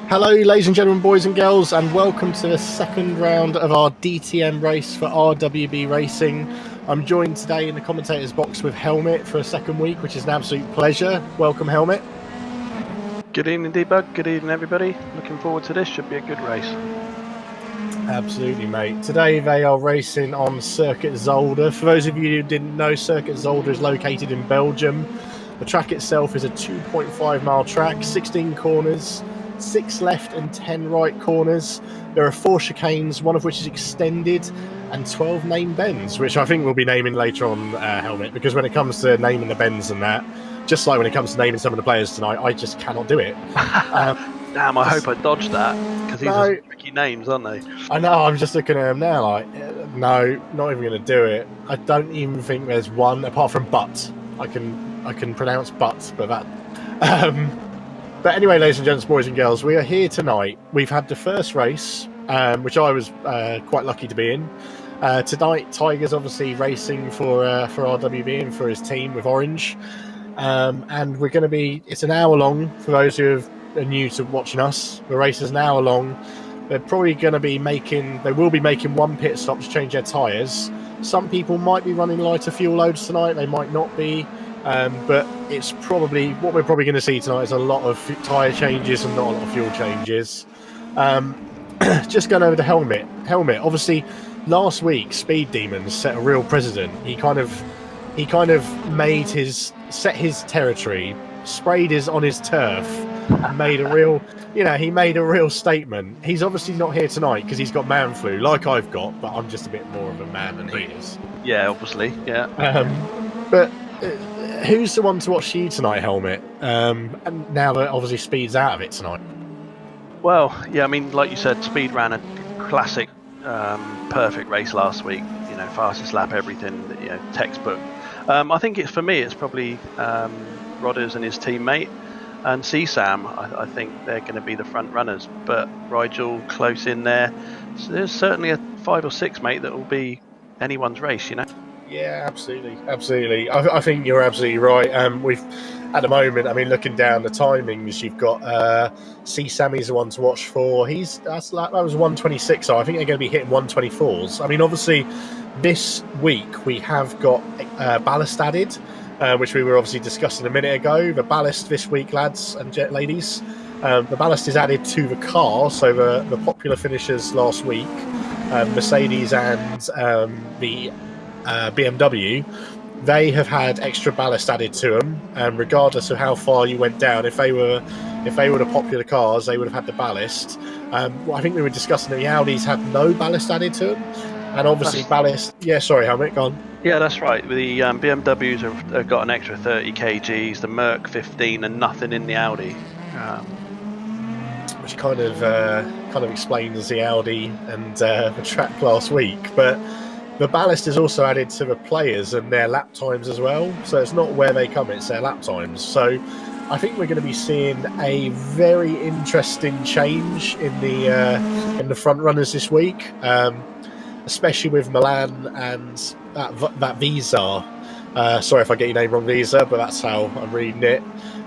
Hello, ladies and gentlemen, boys and girls, and welcome to the second round of our DTM race for RWB Racing. I'm joined today in the commentator's box with Helmit for a second week, which is an absolute pleasure. Welcome, Helmit. Good evening, DeBug. Good evening, everybody. Looking forward to this. Should be a good race. Absolutely, mate. Today they are racing on Circuit Zolder. For those of you who didn't know, Circuit Zolder is located in Belgium. The track itself is a 2.5 mile track, 16 corners, 6 left and 10 right corners. There are 4 chicanes, one of which is extended, and 12 named bends, which I think we'll be naming later on, Helmit, because when it comes to naming the bends and that, just like when it comes to naming some of the players tonight, I just cannot do it. Damn, I hope I dodged that, because these are tricky names, aren't they? I know, I'm just looking at them now like, no, not even going to do it. I don't even think there's one, apart from Butt. I can pronounce Butt, but that... But anyway, ladies and gents, boys and girls, we are here tonight. We've had the first race, which I was quite lucky to be in. Tonight, Tiger's obviously racing for RWB and for his team with Orange. And we're going to be... It's an hour long for those who are new to watching us. The race is an hour long. They're probably going to be making... They will be making one pit stop to change their tyres. Some people might be running lighter fuel loads tonight. They might not be. But it's probably... What we're probably going to see tonight is a lot of tyre changes and not a lot of fuel changes. Just going over to Helmit. Helmit, obviously, last week, Speed Demons set a real precedent. He kind of made set his territory, sprayed on his turf, and made a real, he made a real statement. He's obviously not here tonight because he's got man flu, like I've got, but I'm just a bit more of a man than he is. Yeah, obviously, yeah. But who's the one to watch you tonight, Helmit? And now that obviously Speed's out of it tonight. Well, yeah, I mean, like you said, Speed ran a classic, perfect race last week. Fastest lap, everything, textbook. I think for me, it's probably Rodders and his teammate. And CSAM, I think they're going to be the front runners, but Rigel close in there. So there's certainly a 5 or 6, mate, that will be anyone's race, Yeah, absolutely. I think you're absolutely right. We've at the moment, I mean, looking down the timings, you've got CSAM's the one to watch for. That was 126, so I think they're going to be hitting 124s. I mean, obviously, this week we have got ballast added. Which we were obviously discussing a minute ago. The ballast this week, lads and ladies, the ballast is added to the car. So the popular finishers last week, Mercedes and the BMW, they have had extra ballast added to them. And regardless of how far you went down, if they were the popular cars, they would have had the ballast. I think we were discussing that the Audis had no ballast added to them. And obviously ballast... Yeah, sorry, Helmut, go on. Yeah, that's right. The BMWs have got an extra 30 kgs, the Merc 15, and nothing in the Audi. Which kind of explains the Audi and the track last week. But the ballast is also added to the players and their lap times as well. So it's not where they come, it's their lap times. So I think we're going to be seeing a very interesting change in the front runners this week. Especially with Milan and that Visa. Sorry if I get your name wrong, Visa, but that's how I'm reading it.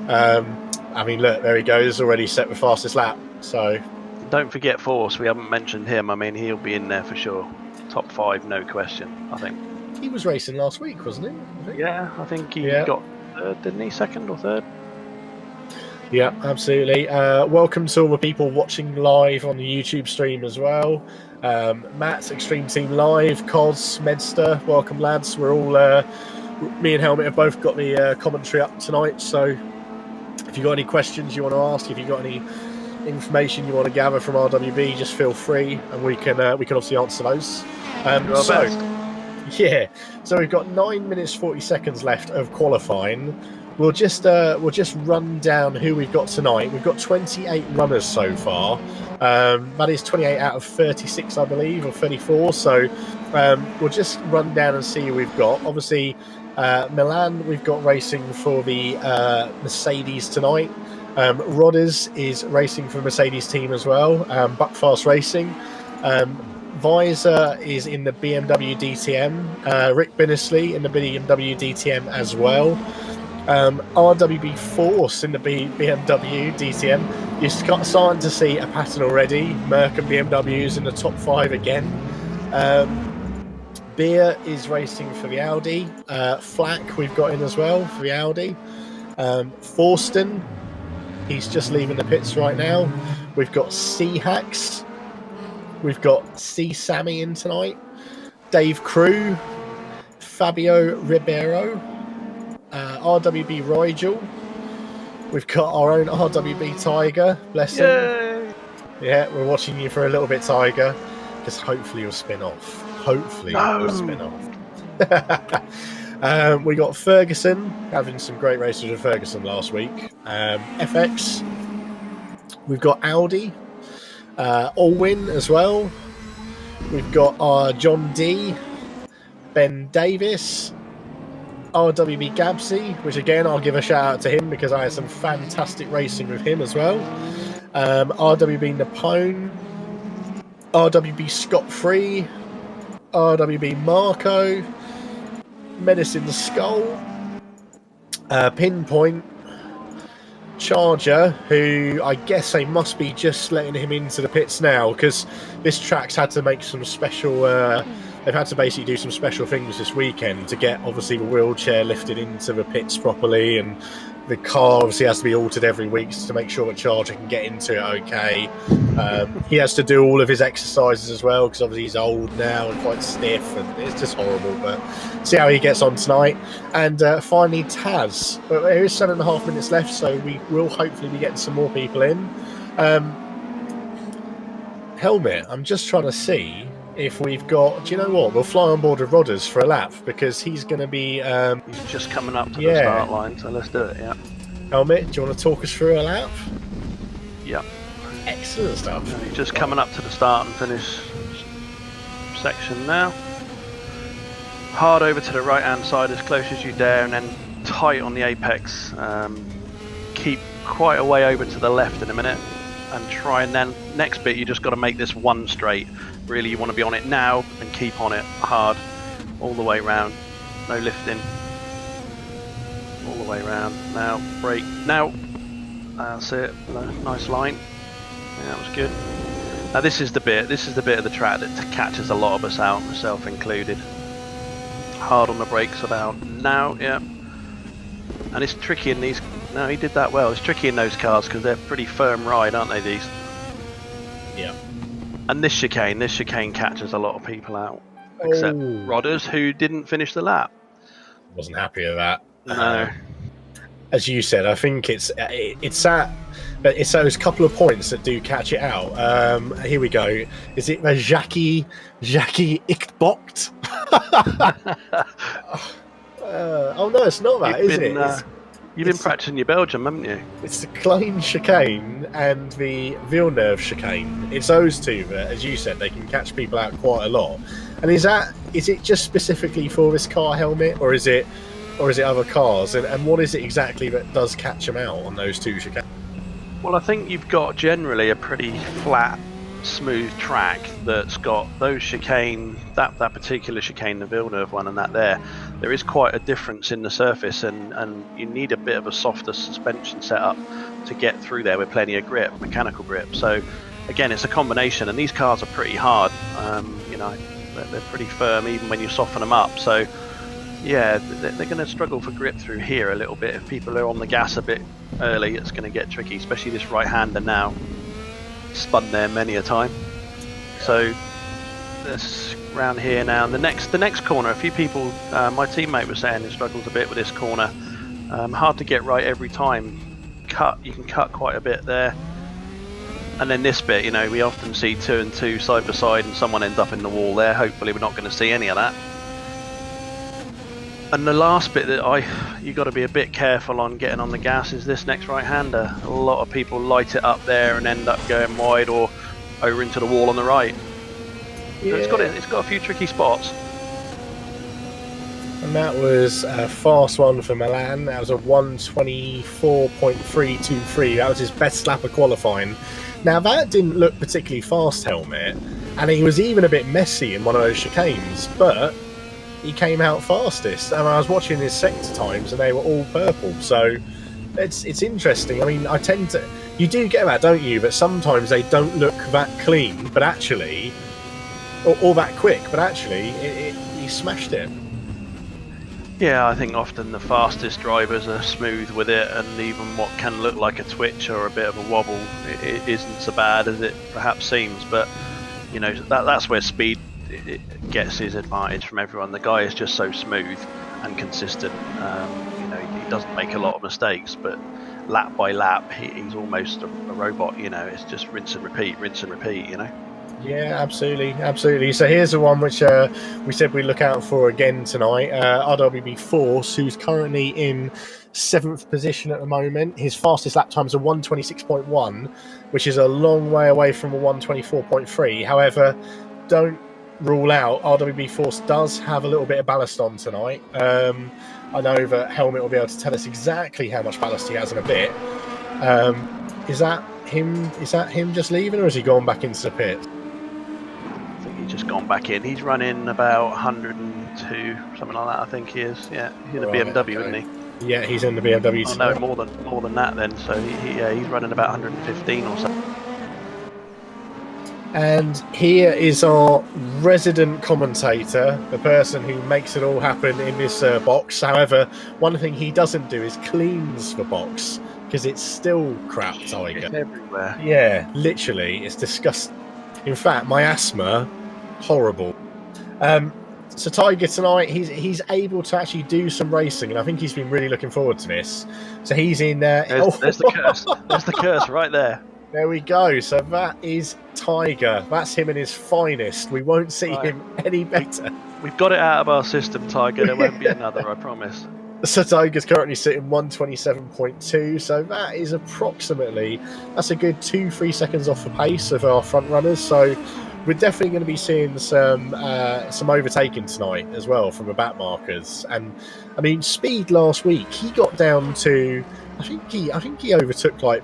I mean, look, there he goes, already set the fastest lap. So don't forget Force. We haven't mentioned him. I mean, he'll be in there for sure. Top 5, no question, I think. He was racing last week, wasn't he? Yeah, I think he got third, didn't he? Second or third? Yeah, absolutely. Welcome to all the people watching live on the YouTube stream as well. Matt, Extreme Team Live, Cos, Medster, welcome lads. We're all, me and Helmut have both got the commentary up tonight, so if you've got any questions you want to ask, if you've got any information you want to gather from RWB, just feel free, and we can obviously answer those. So we've got 9 minutes 40 seconds left of qualifying. We'll just run down who we've got tonight. We've got 28 runners so far. That is 28 out of 36, I believe, or 34. So we'll just run down and see who we've got. Obviously, Milan, we've got racing for the Mercedes tonight. Rodders is racing for the Mercedes team as well. Buckfast Racing. Visor is in the BMW DTM. Rick Binnisley in the BMW DTM as well. RWB Force in the BMW DTM. You're starting to see a pattern already. Merc and BMWs in the top 5 again. Beer is racing for the Audi. Flack we've got in as well for the Audi. Forston, he's just leaving the pits right now. We've got C-Hacks. We've got C-Sammy in tonight. Dave Crew. Fabio Ribeiro. RWB Rigel. We've got our own RWB Tiger. Bless him. Yeah, we're watching you for a little bit, Tiger, because hopefully you'll spin off. Hopefully you'll spin off. We got Ferguson, having some great races with Ferguson last week. FX. We've got Audi. Allwin as well. We've got our John D. Ben Davis. RWB Gabsy, which again I'll give a shout out to him because I had some fantastic racing with him as well. RWB Napone, RWB Scott Free, RWB Marco, Medicine Skull, Pinpoint, Charger, who I guess they must be just letting him into the pits now because this track's had to make some special they've had to basically do some special things this weekend to get obviously the wheelchair lifted into the pits properly, and the car obviously has to be altered every week to make sure that Charger can get into it okay. He has to do all of his exercises as well because obviously he's old now and quite stiff, and it's just horrible, but see how he gets on tonight. And finally Taz, but there is 7.5 minutes left, so we will hopefully be getting some more people in. Helmit, I'm just trying to see if we've got, do you know what, we'll fly on board with Rodders for a lap because he's going to be he's just coming up to the start line, so let's do it. Helmit, do you want to talk us through a lap? Excellent stuff. He's just coming up to the start and finish section now. Hard over to the right hand side as close as you dare, and then tight on the apex. Keep quite a way over to the left in a minute and try, and then next bit you just got to make this one straight. Really, you want to be on it now and keep on it hard all the way round. No lifting. All the way round. Now, brake. Now. That's it. Nice line. Yeah, that was good. Now this is the bit of the track that catches a lot of us out, myself included. Hard on the brakes about now, yeah. And it's tricky in these. No, he did that well. It's tricky in those cars because they're pretty firm ride, aren't they? These. Yeah. And this chicane catches a lot of people out, except Rodders, who didn't finish the lap. Wasn't happy with that. No. As you said, I think it's those couple of points that do catch it out. Here we go. Is it the Jackie Ichtbocht? Oh no, it's not that, is it? You've been practicing your Belgium, haven't you? It's the Klein chicane and the Villeneuve chicane. It's those two that, as you said, they can catch people out quite a lot. And is it just specifically for this car, Helmet, or is it other cars? And what is it exactly that does catch them out on those two chicanes? Well, I think you've got generally a pretty flat, smooth track that's got those chicane, that particular chicane, the Villeneuve one, and that there is quite a difference in the surface, and you need a bit of a softer suspension setup to get through there with plenty of grip, mechanical grip. So again, it's a combination, and these cars are pretty hard. They're pretty firm even when you soften them up. So yeah, they're going to struggle for grip through here a little bit. If people are on the gas a bit early, it's going to get tricky, especially this right-hander now. Spun there many a time. So this round here now, the next corner, a few people, my teammate was saying he struggles a bit with this corner. Hard to get right every time. You can cut quite a bit there. And then this bit, we often see 2 and 2 side by side and someone ends up in the wall there. Hopefully we're not going to see any of that. And the last bit that you got to be a bit careful on getting on the gas is this next right-hander. A lot of people light it up there and end up going wide or over into the wall on the right. Yeah. So it's got a few tricky spots. And that was a fast one for Milan. That was a 1:24.323. That was his best lap of qualifying. Now that didn't look particularly fast, Helmet, and he was even a bit messy in one of those chicanes, but he came out fastest. And I was watching his sector times, and they were all purple. So it's interesting. I mean, you do get that, don't you? That sometimes they don't look that clean, but actually, or that quick, but actually, he smashed it. Yeah, I think often the fastest drivers are smooth with it, and even what can look like a twitch or a bit of a wobble, it isn't so bad as it perhaps seems. But you know, that's where speed it gets his advantage from everyone. The guy is just so smooth and consistent. You know, he doesn't make a lot of mistakes, but lap by lap, he's almost a robot. You know, it's just rinse and repeat, rinse and repeat. You know. Yeah, absolutely. So here's the one which we said we'd look out for again tonight. RWB Force, who's currently in 7th position at the moment. His fastest lap time is a 1:26.1, which is a long way away from a 1:24.3. However, don't rule out RWB Force does have a little bit of ballast on tonight. I know that Helmit will be able to tell us exactly how much ballast he has in a bit. Is that him just leaving, or has he gone back into the pit? He's just gone back in. He's running about 102, something like that. I think he is. Yeah, he's in the BMW, okay. isn't he? Yeah, he's in the BMW. Oh no, more than that then. So he's running about 115 or so. And here is our resident commentator, the person who makes it all happen in this box. However, one thing he doesn't do is cleans the box because it's still crap, Tiger. It's everywhere. Yeah, literally, it's disgusting. In fact, my asthma, horrible. So Tiger tonight, he's able to actually do some racing, and I think he's been really looking forward to this. So he's in. There's the curse. There's the curse right there. There we go. So that is Tiger. That's him in his finest. We won't see him any better. We've got it out of our system, Tiger. There won't be another, I promise. So Tiger's currently sitting 1:27.2. So that is approximately, that's a good 2-3 seconds off the pace of our front runners. So we're definitely going to be seeing some overtaking tonight as well from the back markers. And I mean, speed last week, he got down to, I think he overtook like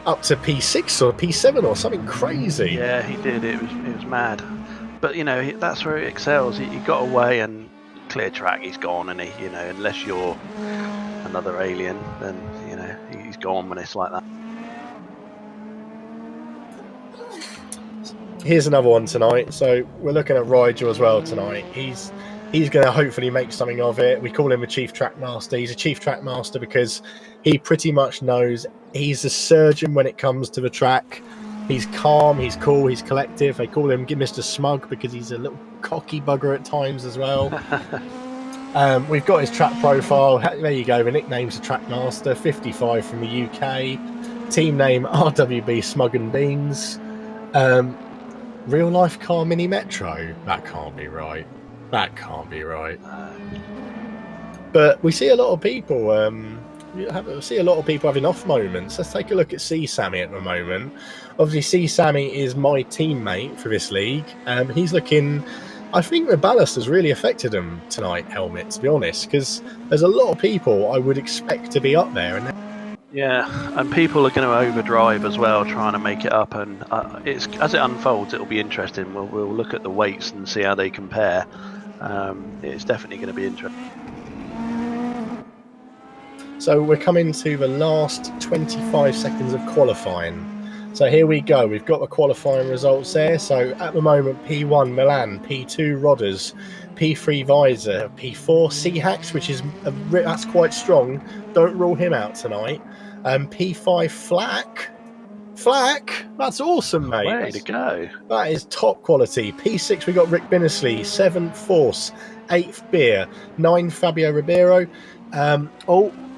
up to P6 or P7 or something crazy. Yeah, he did. It was mad. But you know, that's where he excels. He got away and clear track. He's gone, and you know, unless you're another alien, then you know he's gone when it's like that. Here's another one tonight. So we're looking at Rigel as well tonight. He's going to hopefully make something of it. We call him a chief track master. He's a chief track master because he pretty much knows. He's a surgeon when it comes to the track. He's calm, he's cool, he's collective. They call him Mr. Smug because he's a little cocky bugger at times as well. We've got his track profile. There you go. The nickname's a track master. 55 from the UK. Team name RWB Smug and Beans. Real life car mini metro. That can't be right. That can't be right. But we see a lot of people. See a lot of people having off moments. Let's take a look at C Sammy at the moment. Obviously, C Sammy is my teammate for this league. He's looking. I think the ballast has really affected him tonight, Helmit. To be honest, because there's a lot of people I would expect to be up there, and yeah, and people are going to overdrive as well, trying to make it up. And it's as it unfolds, it'll be interesting. We'll look at the weights and see how they compare. It's definitely going to be interesting. So we're coming to the last 25 seconds of qualifying. So here we go. We've got the qualifying results there. So at the moment, P1 Milan, P2 Rodders, P3 Visor, P4 Seahacks, which is that's quite strong. Don't rule him out tonight. P5 Flack, that's awesome, mate. Way to go. That is top quality. P6 we got Rick Binnisley, 7th Force, 8th Beer, 9 Fabio Ribeiro.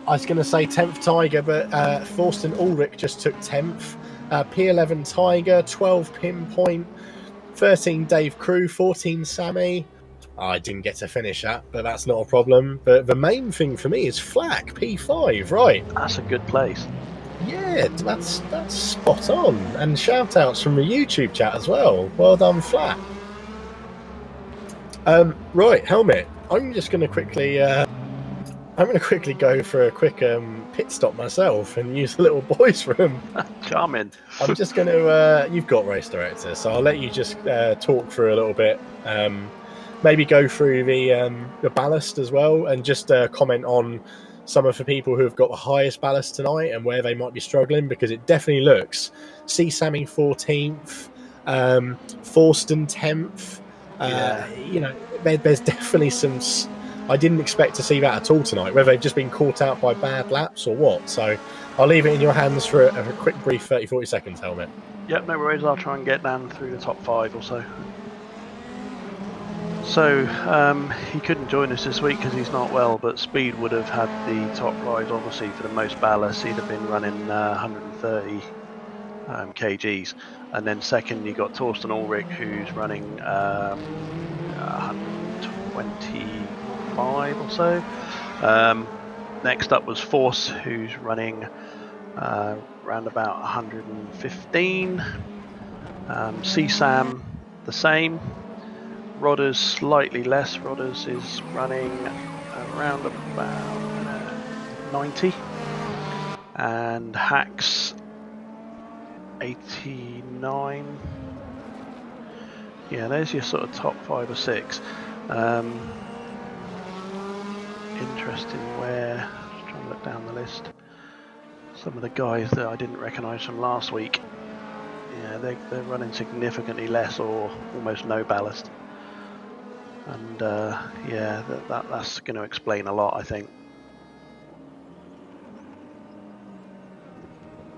I was going to say 10th Tiger, but Thorsten Ulrich just took 10th. P11 Tiger, 12 Pinpoint, 13 Dave Crew, 14 Sammy. I didn't get to finish that, but that's not a problem. But the main thing for me is Flack, P5, right? That's a good place. Yeah, that's spot on. And shout outs from the YouTube chat as well. Well done, Flack. Right, Helmit. I'm just going to quickly go for a quick pit stop myself and use the little boys' room. Charming. I'm just going to. You've got race director, so I'll let you just talk for a little bit. maybe go through the ballast as well, and just comment on some of the people who have got the highest ballast tonight and where they might be struggling, because it definitely looks Sammy 14th, Forston 10th. There's definitely some. I didn't expect to see that at all tonight, whether they've just been caught out by bad laps or what. So I'll leave it in your hands for a quick, brief 30-40 seconds, Helmit. Yep, no worries. I'll try and get down through the top 5 or so. So he couldn't join us this week because he's not well, but Speed would have had the top prize, obviously, for the most ballast. He'd have been running 130 kgs. And then second, you got Torsten Ulrich, who's running 125 or so. Next up was Force, who's running around about 115. CSAM, the same. Rodders, slightly less. Rodders is running around about 90. And Hacks, 89. Yeah, there's your sort of top 5 or 6. Interesting where, just trying to look down the list, some of the guys that I didn't recognise from last week, yeah, they're running significantly less or almost no ballast. And yeah, that's going to explain a lot, I think.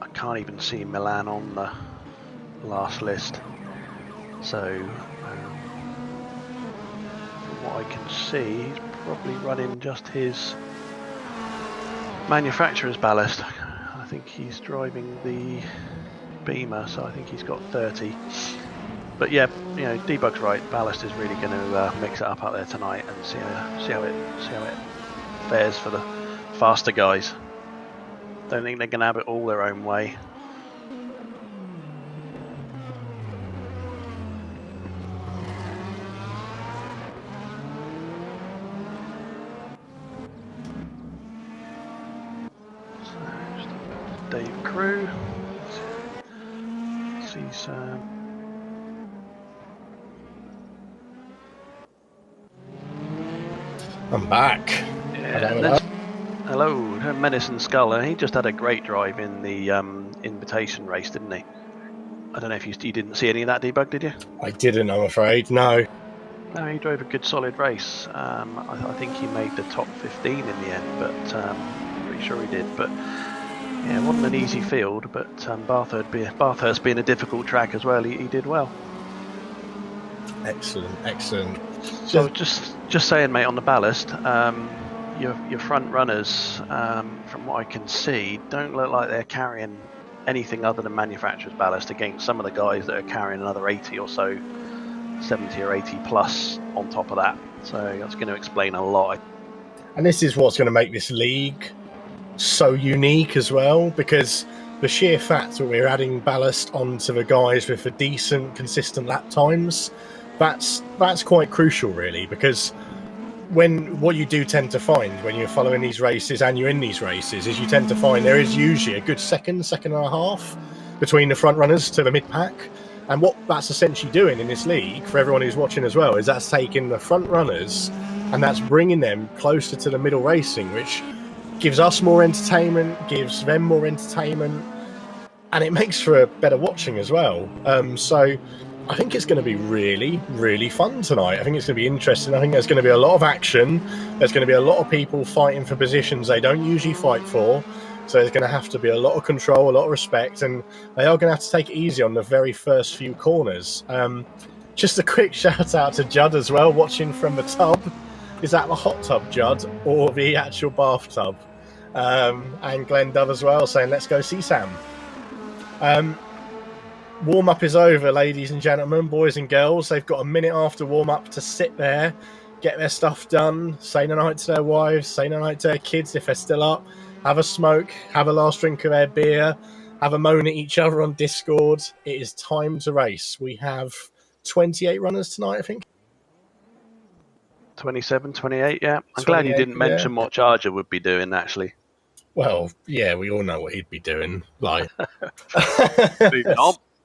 I can't even see Milan on the last list, so from what I can see, he's probably running just his manufacturer's ballast. I think he's driving the Beamer, so I think he's got 30. But yeah, you know, DeBug's right. Ballast is really going to mix it up out there tonight, and see how it fares for the faster guys. Don't think they're going to have it all their own way. So just Dave Crew, see Sam. I'm back. Yeah, hello, Menace and Skull. He just had a great drive in the invitation race, didn't he? I don't know if you didn't see any of that, DeBug, did you? I didn't, I'm afraid. No. No, he drove a good solid race. I think he made the top 15 in the end, but I'm pretty sure he did. But yeah, it wasn't an easy field, but Bathurst being a difficult track as well, he did well. Excellent. So just saying, mate, on the ballast, your front runners, from what I can see, don't look like they're carrying anything other than manufacturer's ballast against some of the guys that are carrying another 80 or so, 70 or 80 plus on top of that. So that's going to explain a lot. And this is what's going to make this league so unique as well, because the sheer fact that we're adding ballast onto the guys with the decent, consistent lap times, that's quite crucial, really, because what you do tend to find when you're following these races and you're in these races is you tend to find there is usually a good second and a half between the front runners to the mid-pack. And what that's essentially doing in this league, for everyone who's watching as well, is that's taking the front runners and that's bringing them closer to the middle racing, which gives us more entertainment, gives them more entertainment, and it makes for a better watching as well. So I think it's going to be really, really fun tonight. I think it's going to be interesting. I think there's going to be a lot of action. There's going to be a lot of people fighting for positions they don't usually fight for. So there's going to have to be a lot of control, a lot of respect, and they are going to have to take it easy on the very first few corners. Just a quick shout out to Judd as well, watching from the tub. Is that the hot tub, Judd, or the actual bathtub? And Glenn Dove as well, saying, let's go see Sam. Warm-up is over, ladies and gentlemen, boys and girls. They've got a minute after warm-up to sit there, get their stuff done, say goodnight to their wives, say goodnight to their kids if they're still up, have a smoke, have a last drink of their beer, have a moan at each other on Discord. It is time to race. We have 28 runners tonight, I think. 27, 28, yeah. I'm glad you didn't mention what Charger would be doing, actually. Well, yeah, we all know what he'd be doing. Like,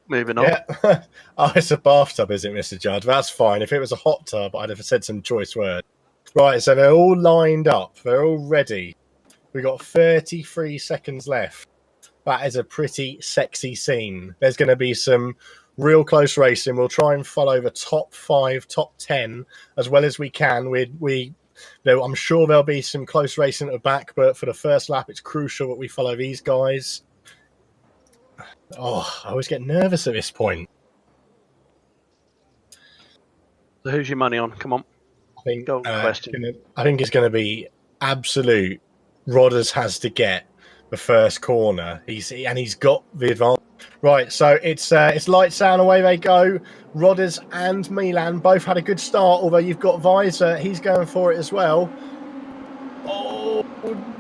Moving on. Yeah. Oh, it's a bathtub, is it, Mr. Judge? That's fine. If it was a hot tub, I'd have said some choice words. Right, so they're all lined up. They're all ready. We've got 33 seconds left. That is a pretty sexy scene. There's going to be some real close racing. We'll try and follow the top 5, top 10 as well as we can. I'm sure there'll be some close racing at the back, but for the first lap, it's crucial that we follow these guys. Oh, I always get nervous at this point. So who's your money on? Come on. I think, question. I think it's going to be absolute. Rodders has to get the first corner. He's got the advantage. Right, so it's lights out and away they go. Rodders and Milan both had a good start, although you've got Visor. He's going for it as well. Oh,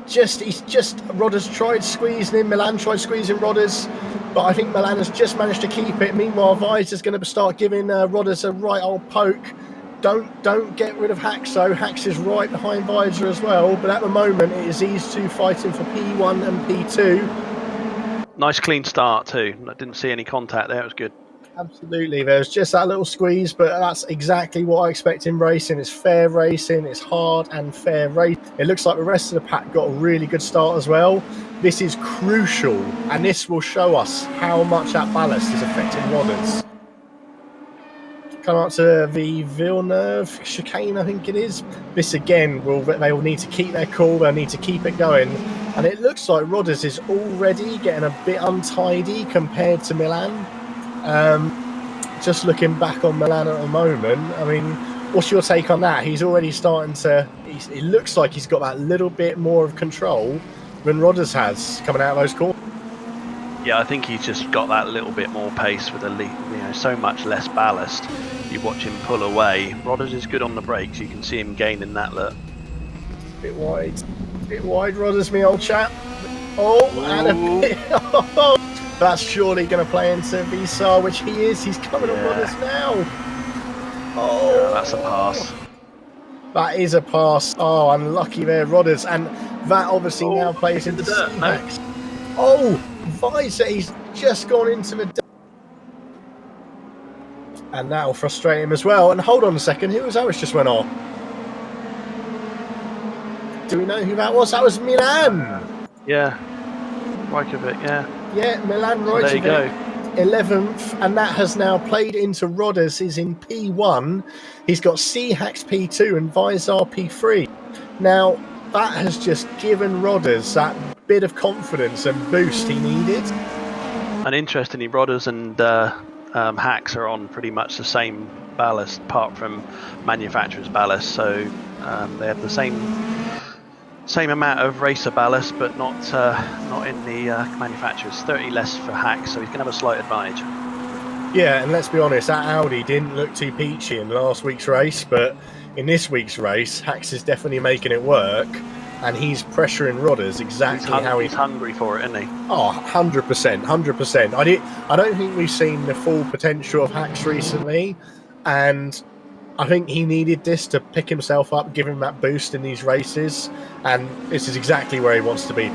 Rodders tried squeezing him. Milan tried squeezing Rodders, but I think Milan has just managed to keep it. Meanwhile, Visor's going to start giving Rodders a right old poke. Don't get rid of Hax, though. Hax is right behind Visor as well, but at the moment it is these two fighting for P1 and P2. Nice clean start too. I didn't see any contact there. It was good. Absolutely. There's just that little squeeze, but that's exactly what I expect in racing. It's fair racing. It's hard and fair race. It looks like the rest of the pack got a really good start as well. This is crucial, and this will show us how much that ballast is affecting Rodders. Come up to the Villeneuve chicane, I think it is. This again, they will need to keep their cool. They'll need to keep it going. And it looks like Rodders is already getting a bit untidy compared to Milan. Just looking back on Milan at the moment, I mean, what's your take on that? He's already starting to... It looks like he's got that little bit more of control than Rodders has coming out of those corners. Yeah, I think he's just got that little bit more pace with so much less ballast. You watch him pull away. Rodders is good on the brakes. You can see him gaining that look. Bit wide, Rodders, me old chap. Oh, and a bit. Oh, that's surely going to play into Visar, which he is. He's coming on Rodders now. Oh, yeah, that's a pass. That is a pass. Oh, unlucky there, Rodders, and that obviously now plays into the dirt. No. Oh, Visor, he's just gone into the dirt. And that'll frustrate him as well. And hold on a second, who was that which just went off? Do we know who that was? That was Milan. Yeah, Reykjavik, yeah. Yeah, Milan Reykjavik. There you go. 11th, and that has now played into Rodders. He's in P1. He's got C-Hax P2 and Visor P3. Now, that has just given Rodders that bit of confidence and boost he needed. And interestingly, Rodders and Hax are on pretty much the same ballast, apart from manufacturer's ballast. So they have the same amount of racer ballast, but not in the manufacturer's. 30 less for Hax, so he's going to have a slight advantage. Yeah, and let's be honest, that Audi didn't look too peachy in last week's race, but in this week's race, Hax is definitely making it work, and he's pressuring Rodders exactly how he's hungry for it, isn't he? Oh, 100%, 100%. I don't think we've seen the full potential of Hax recently, and I think he needed this to pick himself up, give him that boost in these races, and this is exactly where he wants to be.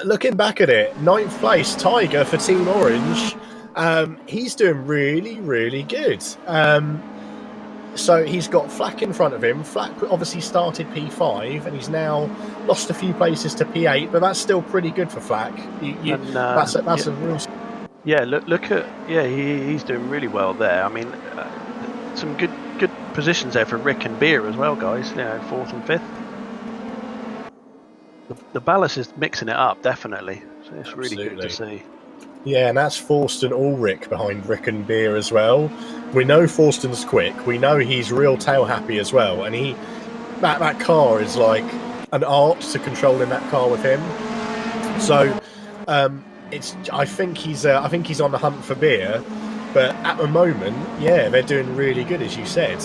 Looking back at it, 9th place, Tiger for Team Orange. He's doing really, really good. So he's got Flack in front of him. Flack obviously started P5, and he's now lost a few places to P8, but that's still pretty good for Flack. That's a real... Yeah, look at he's doing really well there. I mean, some good positions there for Rick and Beer as well, guys. 4th and 5th. The ballast is mixing it up, definitely. So it's really good to see. Yeah, and that's Forsten Ulrich behind Rick and Beer as well. We know Forsten's quick. We know he's real tail happy as well, and that car is like an art to controlling that car with him. So. I think he's on the hunt for Beer, but at the moment, yeah, they're doing really good, as you said.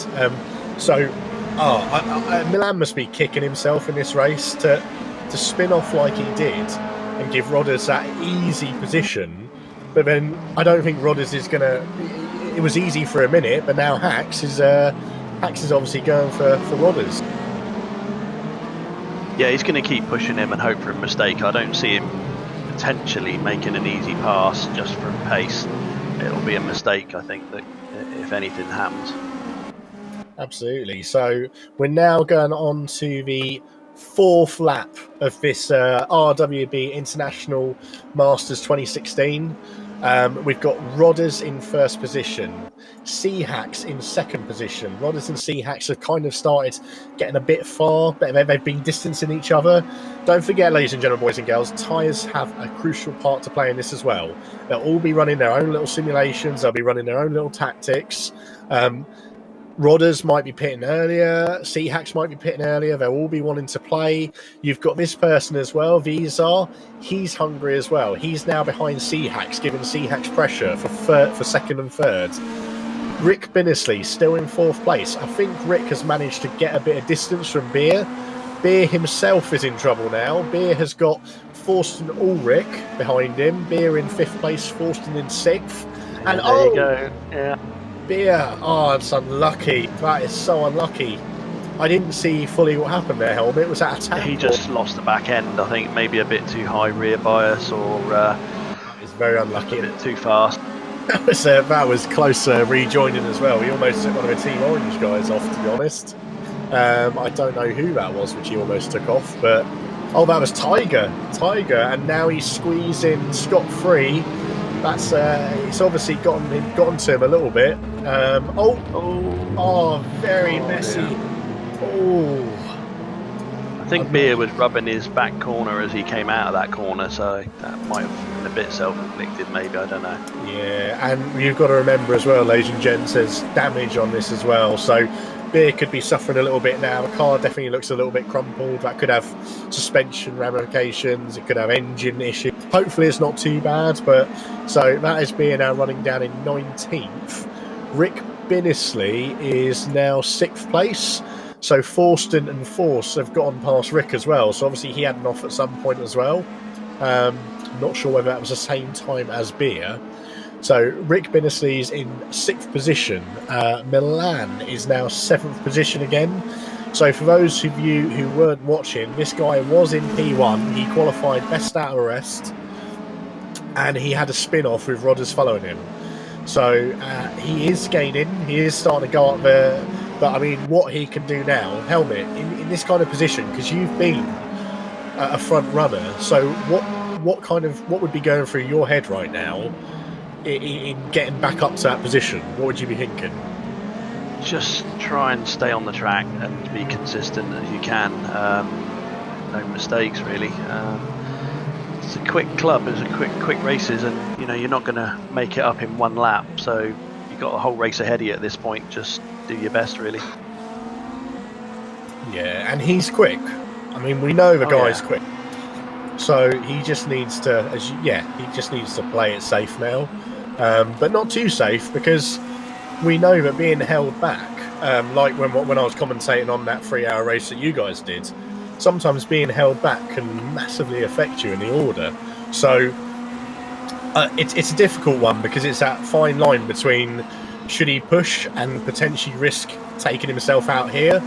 Milan must be kicking himself in this race to spin off like he did and give Rodders that easy position. But then I don't think Rodders is gonna. It was easy for a minute, but now Hax is obviously going for Rodders. Yeah, he's going to keep pushing him and hope for a mistake. I don't see him potentially making an easy pass just from pace, it'll be a mistake, I think, that if anything happens. Absolutely. So we're now going on to the fourth lap of this RWB International Masters 2016. We've got Rodders in first position, Seahacks in second position. Rodders and Seahacks have kind of started getting a bit far, but they've been distancing each other. Don't forget, ladies and gentlemen, boys and girls, tyres have a crucial part to play in this as well. They'll all be running their own little simulations. They'll be running their own little tactics. Rodders might be pitting earlier, Seahacks might be pitting earlier, they'll all be wanting to play. You've got this person as well, Vizar, he's hungry as well. He's now behind Seahacks, giving Seahacks pressure for second and third. Rick Binnisley still in fourth place. I think Rick has managed to get a bit of distance from Beer. Beer himself is in trouble now. Beer has got Forsten Ulrich behind him. Beer in fifth place, Forsten in sixth. And there you go, yeah. Beer, it's unlucky. That is so unlucky. I didn't see fully what happened there, Helmit. Was that a tap? He just lost the back end, I think, maybe a bit too high rear bias, or it's very unlucky. A bit too fast. That was close rejoining as well. He almost took one of the Team Orange guys off, to be honest. I don't know who that was which he almost took off, but that was Tiger, and now he's squeezing scot-free. That's it's obviously gotten to him a little bit. Very messy. Yeah. I think Beer was rubbing his back corner as he came out of that corner, so that might have been a bit self-inflicted, maybe, I don't know. Yeah, and you've got to remember as well, ladies and gents, there's damage on this as well, so Beer could be suffering a little bit now. The car definitely looks a little bit crumpled. That could have suspension ramifications. It could have engine issues. Hopefully it's not too bad, but so that is Beer now running down in 19th. Rick Binnisley is now 6th place. So Forsten and Force have gotten past Rick as well. So obviously he had an off at some point as well. Not sure whether that was the same time as Beer. So Rick Binnisley's in 6th position. Milan is now 7th position again. So for those of you who weren't watching, this guy was in P1. He qualified best out of rest, and he had a spin-off with Rodders following him. So he is gaining. He is starting to go up there. But I mean, what he can do now, Helmit, in this kind of position, because you've been a front runner. So what would be going through your head right now in getting back up to that position? What would you be thinking? Just try and stay on the track and be consistent as you can. No mistakes, really. It's a quick club. It's a quick races, and you're not going to make it up in one lap. So you've got a whole race ahead of you at this point. Just do your best, really. Yeah, and he's quick. I mean, we know the guy's quick. So he just needs to, he just needs to play it safe now, but not too safe, because we know that being held back, like when I was commentating on that 3-hour race that you guys did, sometimes being held back can massively affect you in the order. So it's a difficult one, because it's that fine line between should he push and potentially risk taking himself out here,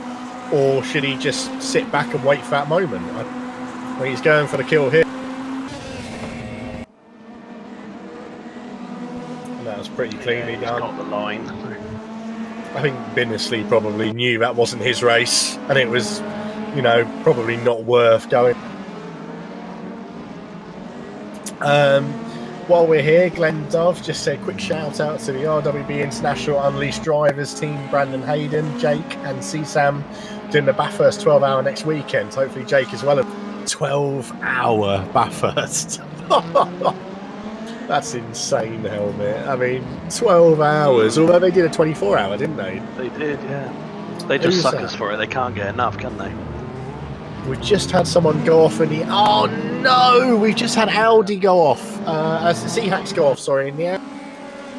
or should he just sit back and wait for that moment? He's going for the kill here. That was pretty cleanly done. Got the line. I think Binnisley probably knew that wasn't his race, and it was, probably not worth going. While we're here, Glenn Dove just said quick shout out to the RWB International Unleashed Drivers team, Brandon Hayden, Jake and CSAM doing the Bathurst 12-hour next weekend. Hopefully Jake as well. 12-hour Bathurst. That's insane, Helmit. I mean, 12 hours. Although they did a 24-hour, didn't they? They did, yeah. They just suck us for it. They can't get enough, can they? We've just had someone go off in the... Oh, no! We've just had Audi go off. Seahacks go off, sorry, in the air.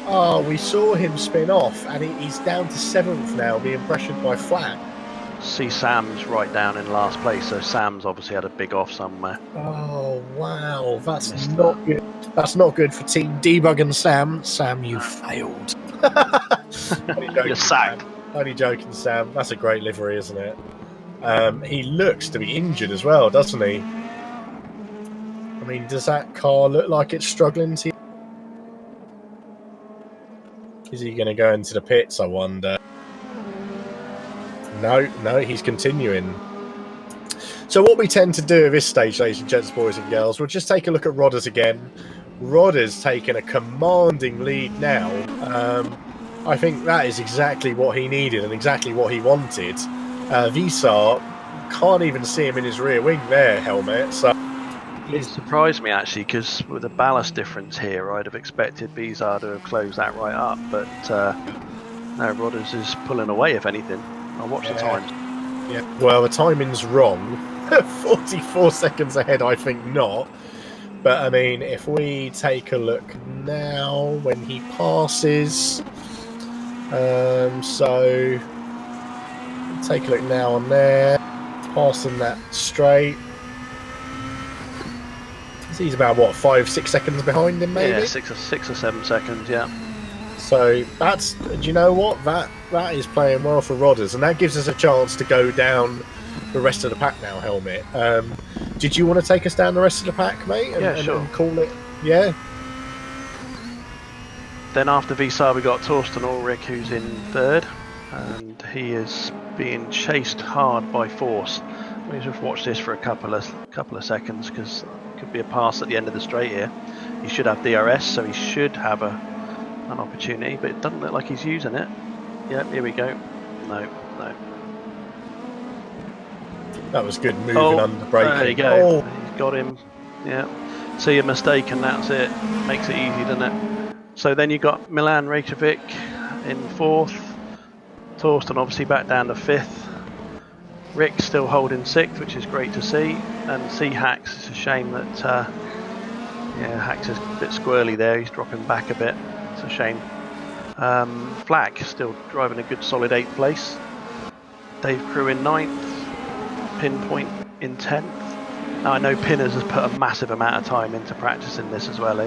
Oh, we saw him spin off, and he's down to 7th now, being pressured by Flat. See Sam's right down in last place, so Sam's obviously had a big off somewhere. Oh, wow. That's not good. That's not good for Team DeBug and Sam. Sam, you failed. You're sacked. Only joking, Sam. That's a great livery, isn't it? He looks to be injured as well, doesn't he? I mean, does that car look like it's struggling to... Is he going to go into the pits, I wonder? No, he's continuing. So what we tend to do at this stage, ladies and gents, boys and girls, we'll just take a look at Rodders again. Rodders taking a commanding lead now. I think that is exactly what he needed and exactly what he wanted. Visar can't even see him in his rear wing there, Helmit. So it surprised me actually, because with the ballast difference here, I'd have expected Visar to have closed that right up, but no, Rodders is pulling away. If anything, I'll watch the times. Yeah. Well, the timing's wrong. 44 seconds ahead, I think not. But I mean, if we take a look now when he passes, so take a look now on there, passing that straight. He's about what, 5-6 seconds behind him, maybe? Yeah, 6 or 7 seconds. Yeah. So that's, do you know what, that is playing well for Rodders, and that gives us a chance to go down the rest of the pack now, Helmit. Did you want to take us down the rest of the pack, mate? Sure. And call it, yeah? Then after Visar, we got Torsten Ulrich, who's in third, and he is being chased hard by Force. Let me just watch this for a couple of seconds, because it could be a pass at the end of the straight here. He should have DRS, so he should have an opportunity, but it doesn't look like he's using it. Yeah, here we go. No. That was good moving under braking. There you go. He's got him. Yeah. See a mistake and that's it. Makes it easy, doesn't it? So then you got Milan Reykjavik in fourth. Torsten obviously back down to fifth. Rick still holding sixth, which is great to see. And see Hacks, it's a shame that Hacks is a bit squirrely there. He's dropping back a bit. It's a shame. Flack still driving a good solid 8th place. Dave Crew in 9th. Pinpoint in 10th. Now I know Pinners has put a massive amount of time into practicing this as well.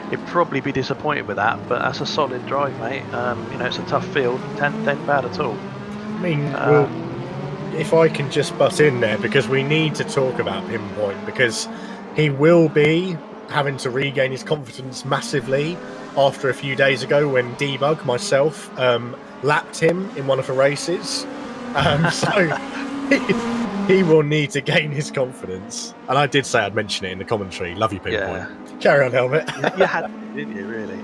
He'd probably be disappointed with that, but that's a solid drive, mate. It's a tough field. 10th ain't bad at all. I mean, if I can just butt in there, because we need to talk about Pinpoint, because he will be having to regain his confidence massively after a few days ago when DeBug, myself, lapped him in one of the races. So he will need to gain his confidence. And I did say I'd mention it in the commentary. Love you, Pinpoint. Yeah. Carry on, Helmit. You had, didn't you, really?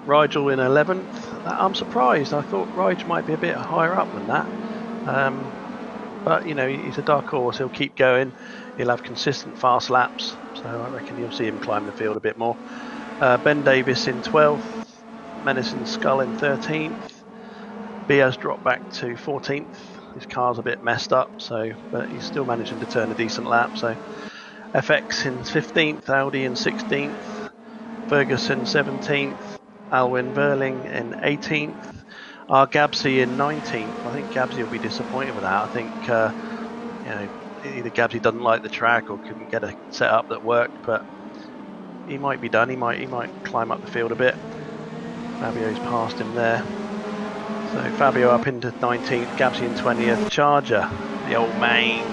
Rigel in 11th. I'm surprised. I thought Rigel might be a bit higher up than that. But, he's a dark horse. He'll keep going. He'll have consistent fast laps. So I reckon you'll see him climb the field a bit more. Ben Davis in 12th. Menacing Skull in 13th. Bia's dropped back to 14th. His car's a bit messed up, but he's still managing to turn a decent lap. So FX in 15th, Audi in 16th, Ferguson 17th, Alwyn Verling in 18th, Gabsy in 19th. I think Gabsy will be disappointed with that. I think either Gabsy doesn't like the track or couldn't get a setup that worked, but he might be done. He might climb up the field a bit. Fabio's passed him there. So Fabio up into 19th, Gabsy in 20th, Charger, the old main.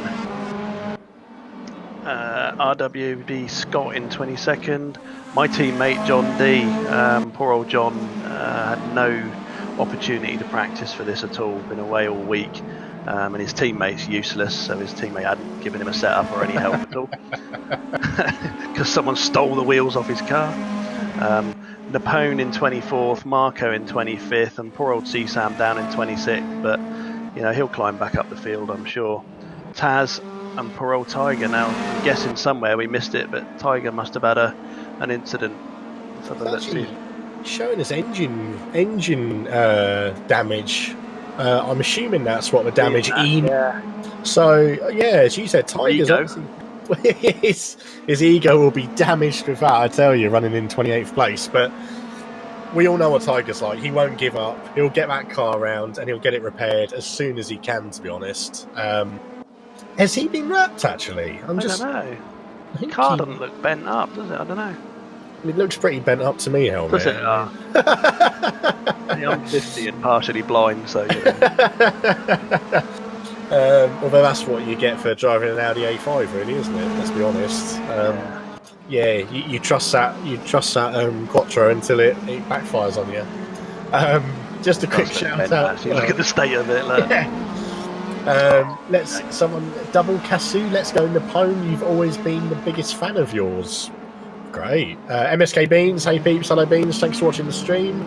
RWB Scott in 22nd. My teammate John D, poor old John, had no opportunity to practice for this at all, been away all week. And his teammate's useless, so his teammate hadn't given him a setup or any help at all. Because someone stole the wheels off his car. Napone in 24th, Marco in 25th, and poor old CSAM down in 26th, but he'll climb back up the field, I'm sure. Taz and poor old Tiger. Now I'm guessing somewhere we missed it, but Tiger must have had an incident. So let's see. Showing us engine damage. I'm assuming that's what the damage Yeah. So as you said, Tiger's obviously his ego will be damaged with that, I tell you, running in 28th place. But we all know what Tiger's like. He won't give up. He'll get that car around and he'll get it repaired as soon as he can, to be honest. Has he been wrapped, actually? I don't know. The car doesn't look bent up, does it? I don't know. It looks pretty bent up to me, Helmit. Does it? I'm 50 and partially blind, so Although that's what you get for driving an Audi A5, really, isn't it? Let's be honest. You trust that Quattro until it backfires on you. Just a quick shout out. Actually, look at the state of it. Look. Someone double Casu. Let's go Napone. You've always been the biggest fan of yours. Great. MSK Beans. Hey peeps, hello Beans. Thanks for watching the stream.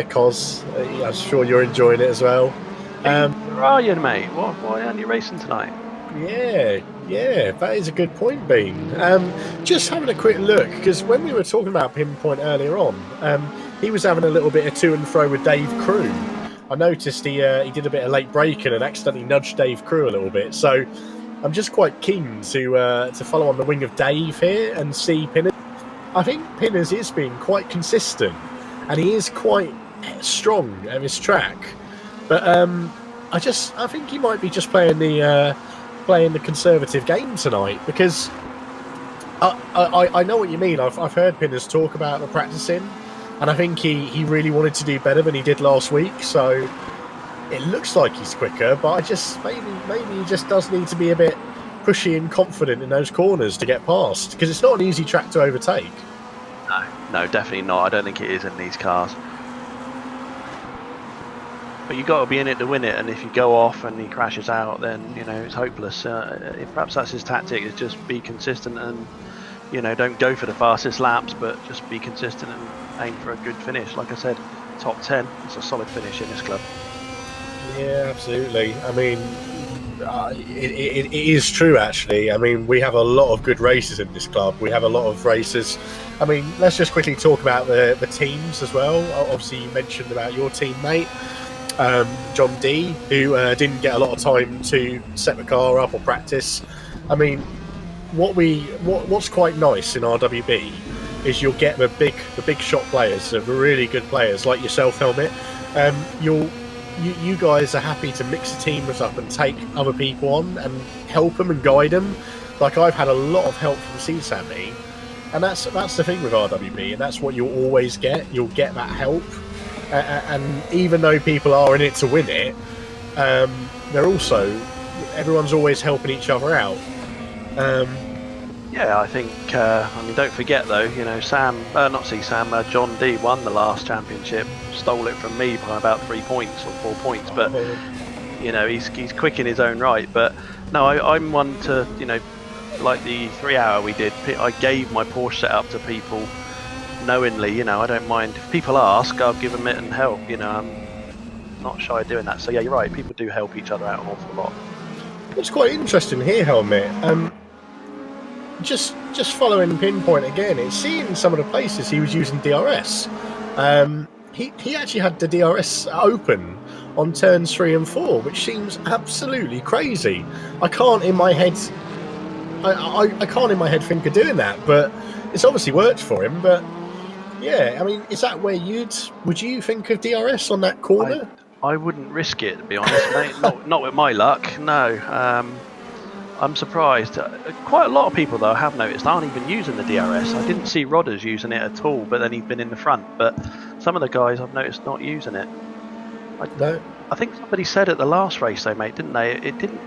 Cos. I'm sure you're enjoying it as well. Where are you, mate? Why aren't you racing tonight? Yeah, that is a good point, Bean. Just having a quick look, because when we were talking about Pinpoint earlier on, he was having a little bit of to and fro with Dave Crew. I noticed he did a bit of late braking and accidentally nudged Dave Crew a little bit. So I'm just quite keen to follow on the wing of Dave here and see Pinners. I think Pinners is being quite consistent, and he is quite strong at his track. But I think he might be just playing the conservative game tonight, because I know what you mean. I've heard Pinners talk about the practicing, and I think he really wanted to do better than he did last week. So it looks like he's quicker, but I just maybe he just does need to be a bit pushy and confident in those corners to get past, because it's not an easy track to overtake. No, definitely not. I don't think it is in these cars. But you've got to be in it to win it, and if you go off and he crashes out, then it's hopeless. Perhaps that's his tactic: is just be consistent and don't go for the fastest laps, but just be consistent and aim for a good finish. Like I said, top 10. It's a solid finish in this club. Yeah, absolutely. I mean, it is true, actually. I mean, we have a lot of good races in this club. We have a lot of races. I mean, let's just quickly talk about the teams as well. Obviously, you mentioned about your teammate, John D, who didn't get a lot of time to set the car up or practice. I mean, what's quite nice in RWB is you'll get the big shot players, the really good players like yourself, Helmit. You guys are happy to mix the teams up and take other people on and help them and guide them. Like, I've had a lot of help from CSAMI, and that's the thing with RWB, and that's what you'll always get. You'll get that help, and even though people are in it to win it, everyone's always helping each other out. Yeah, I think, don't forget though, John D won the last championship, stole it from me by about 3 points or 4 points, but, he's quick in his own right. But no, I'm one to, like the 3 hour we did, I gave my Porsche setup to people knowingly, I don't mind. If people ask, I'll give them it and help, I'm not shy of doing that. So yeah, you're right, people do help each other out an awful lot. It's quite interesting here, Helmit. Just following Pinpoint again, it's seeing some of the places he was using DRS. He actually had the DRS open on turns 3 and 4, which seems absolutely crazy. I can't in my head think of doing that, but it's obviously worked for him. But yeah, I mean, is that where would you think of DRS on that corner? I wouldn't risk it, to be honest, mate. Not with my luck, no. I'm surprised. Quite a lot of people, though, I have noticed, aren't even using the DRS. I didn't see Rodders using it at all, but then he's been in the front. But some of the guys I've noticed not using it. I think somebody said at the last race, though, mate, didn't they? It didn't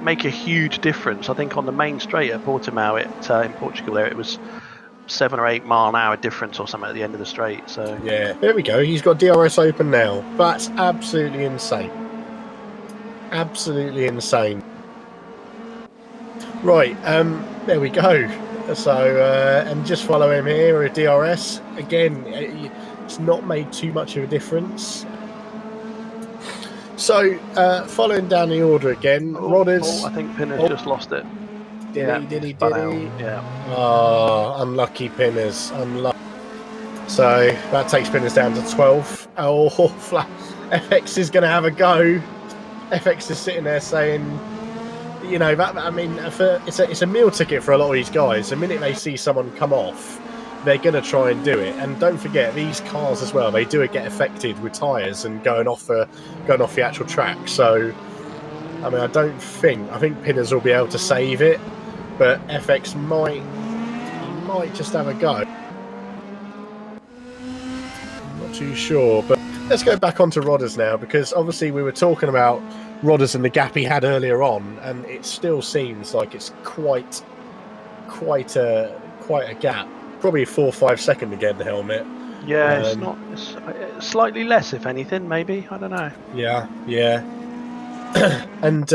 make a huge difference. I think on the main straight at Portimao in Portugal, it was 7 or 8 mile an hour difference or something at the end of the straight. So yeah, there we go. He's got DRS open now. That's absolutely insane. Absolutely insane. Right, there we go. So, and just follow him here with DRS. Again, it's not made too much of a difference. So, following down the order again, Rodders. I think Pinners just lost it. Did he? Yeah. Oh, unlucky Pinners. Unlucky. So, that takes Pinners down to 12. Oh, FX is going to have a go. FX is sitting there saying, it's a meal ticket for a lot of these guys. The minute they see someone come off, they're going to try and do it. And don't forget, these cars as well, they do get affected with tyres and going off the actual track. So, I mean, I think Pinners will be able to save it, but FX might just have a go. I'm not too sure, but let's go back onto Rodders now, because obviously we were talking about Rodders and the gap he had earlier on, and it still seems like it's quite a gap. Probably 4 or 5 second again, the Helmit. Yeah, it's not. It's slightly less, if anything, maybe. I don't know. Yeah. And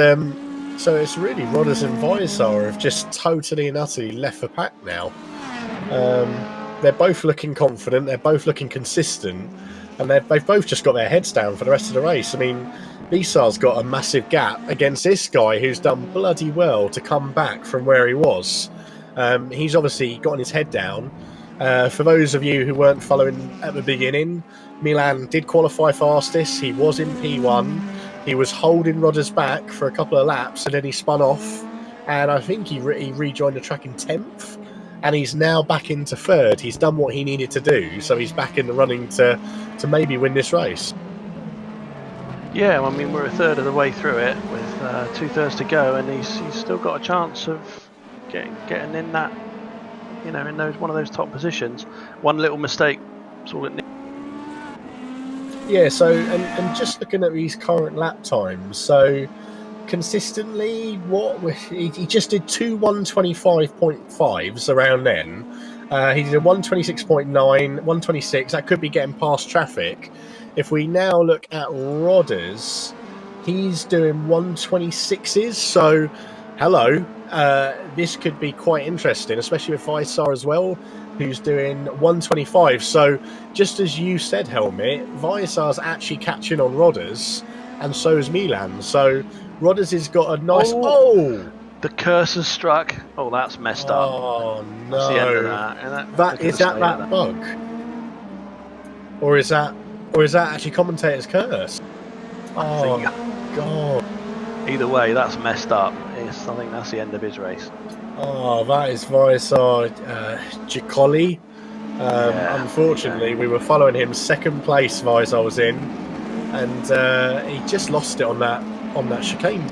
so it's really Rodders and Visar have just totally and utterly left the pack now. They're both looking confident. They're both looking consistent, and they've both just got their heads down for the rest of the race. I mean, Visar's got a massive gap against this guy who's done bloody well to come back from where he was. He's obviously gotten his head down. For those of you who weren't following at the beginning, Milan did qualify fastest. He was in P1. He was holding Rodders back for a couple of laps, and then he spun off. And I think he rejoined the track in 10th. And he's now back into 3rd. He's done what he needed to do, so he's back in the running to maybe win this race. Yeah, well, I mean, we're a third of the way through it with 2/3 to go, and he's still got a chance of getting in that, in one of those top positions. One little mistake, that's all it needs. Yeah, so and just looking at these current lap times, so consistently, he just did 2 125.5s around then. He did a 126.9, 126. That could be getting past traffic. If we now look at Rodders, he's doing 126s. So, hello, this could be quite interesting, especially with Visar as well, who's doing 125. So, just as you said, Helmit, Visar's actually catching on Rodders, and so is Milan. So, Rodders has got a nice... Oh! The cursor struck. Oh, that's messed up. Oh, no. That's the end of that. Is that bug? Or is that actually commentator's curse? Oh, God. Either way, that's messed up. I think that's the end of his race. Oh, that is Visar Gicoli. Unfortunately, we were following him. 2nd place Visar was in. And he just lost it on that chicane.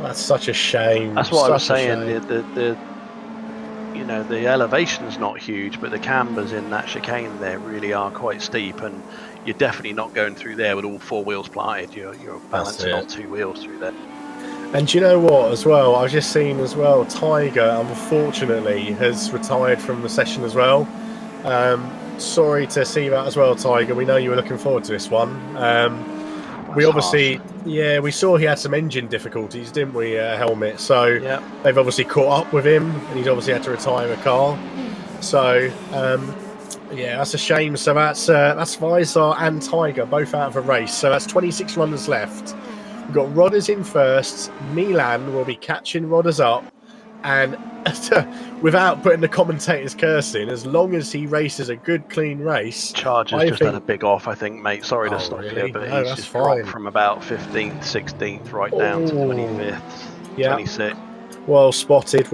That's such a shame. That's what I was saying. The elevation's not huge, but the cambers in that chicane there really are quite steep, and you're definitely not going through there with all 4 wheels planted. You're balancing on 2 wheels through there. And do you know what, as well? I've just seen as well, Tiger, unfortunately, has retired from the session as well. Sorry to see that as well, Tiger. We know you were looking forward to this one. We obviously, we saw he had some engine difficulties, didn't we, Helmit? So they've obviously caught up with him, and he's obviously had to retire a car. So, that's a shame. So that's Visar and Tiger both out of a race. So that's 26 runners left. We've got Rodders in first. Milan will be catching Rodders up. And without putting the commentator's curse in, as long as he races a good, clean race... Charger's had a big off, I think, mate. Sorry to stop you, but he's just dropped from about 15th, 16th, right down to 25th, 26th. Well spotted.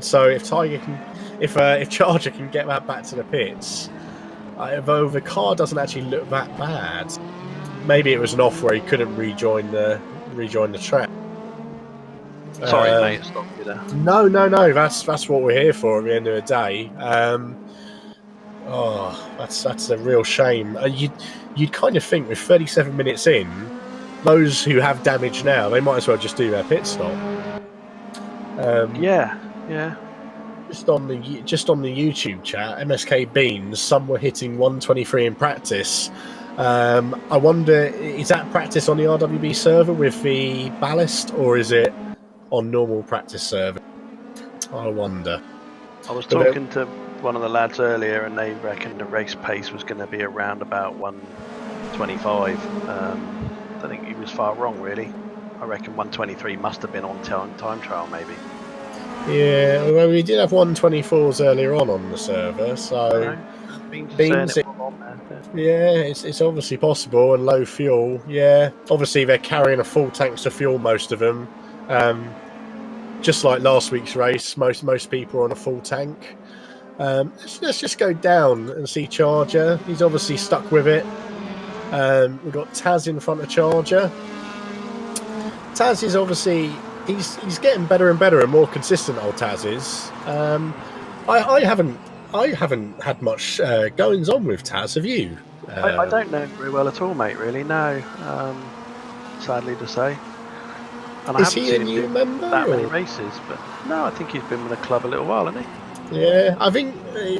So if Tiger can... If Charger can get that back to the pits, though the car doesn't actually look that bad, maybe it was an off where he couldn't rejoin the track. Sorry, mate, stop you there. No. That's what we're here for at the end of the day. That's a real shame. You'd kind of think with 37 minutes in, those who have damage now, they might as well just do their pit stop. Yeah. Just on the YouTube chat, MSK Beans, some were hitting 123 in practice. I wonder, is that practice on the RWB server with the ballast, or is it on normal practice server? I wonder. I was talking to one of the lads earlier, and they reckoned the race pace was going to be around about 125. I think he was far wrong, really. I reckon 123 must have been on time trial, maybe. Yeah, well, we did have 124s earlier on the server, so Beans, it's obviously possible, and low fuel. Yeah, obviously they're carrying a full tanks of fuel, most of them. Just like last week's race, most people are on a full tank. Let's just go down and see Charger. He's obviously stuck with it. We've got Taz in front of Charger. Taz is obviously he's getting better and better and more consistent. Old Taz is. I I haven't had much goings on with Taz. Have you? I don't know very well at all, mate. Really, no. Sadly to say, and I Is haven't he a seen him new do member? that many Or? races. But no, I think he's been with the club a little while, hasn't he? Yeah, I think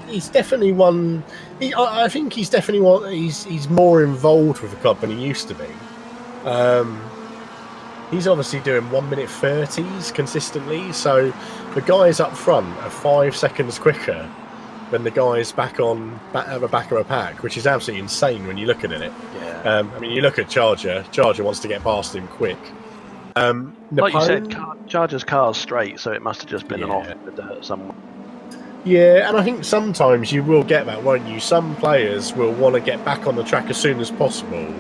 he's definitely one. I think he's definitely one. He's more involved with the club than he used to be. He's obviously doing 1 minute 30s consistently, so the guys up front are 5 seconds quicker than the guys back at the back of a pack, which is absolutely insane when you look at it. Yeah. I mean, you look at Charger. Charger wants to get past him quick. Like you said, Napone, Charger's car's straight, so it must have just been an off yeah. in the dirt somewhere. Yeah, and I think sometimes you will get that, won't you? Some players will want to get back on the track as soon as possible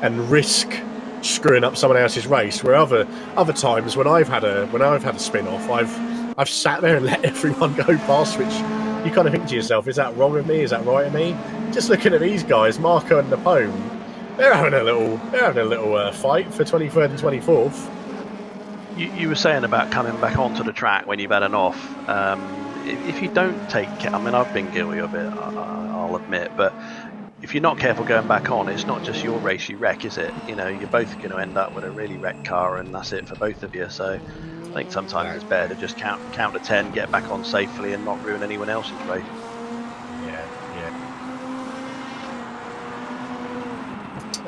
and risk screwing up someone else's race. Where other times when I've had a spin off, I've sat there and let everyone go past, which you kind of think to yourself, is that wrong of me? Is that right of me? Just looking at these guys, Marco and Napone, they're having a little fight for 23rd and 24th. You were saying about coming back onto the track when you've had an off. If you don't take care, I mean, I've been guilty of it, I'll admit, but if you're not careful going back on, it's not just your race you wreck, is it? You know, you're both going to end up with a really wrecked car, and that's it for both of you. So I think sometimes it's better to just count to 10, get back on safely, and not ruin anyone else's race. Yeah.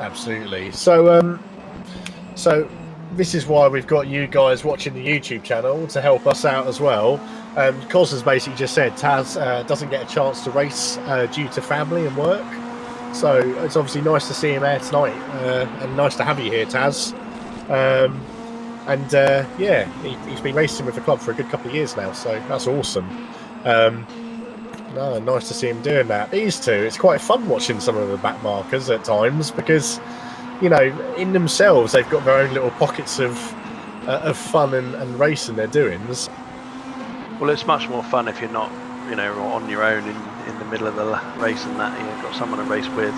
Absolutely. So this is why we've got you guys watching the YouTube channel to help us out as well. Cos has basically just said Taz doesn't get a chance to race due to family and work. So it's obviously nice to see him there tonight, and nice to have you here, Taz. He's been racing with the club for a good couple of years now, so that's awesome. Nice to see him doing that. These two, it's quite fun watching some of the back markers at times because, you know, in themselves they've got their own little pockets of fun and racing they're doing. Well, it's much more fun if you're not, you know, on your own in the middle of the race and that you've got someone to race with.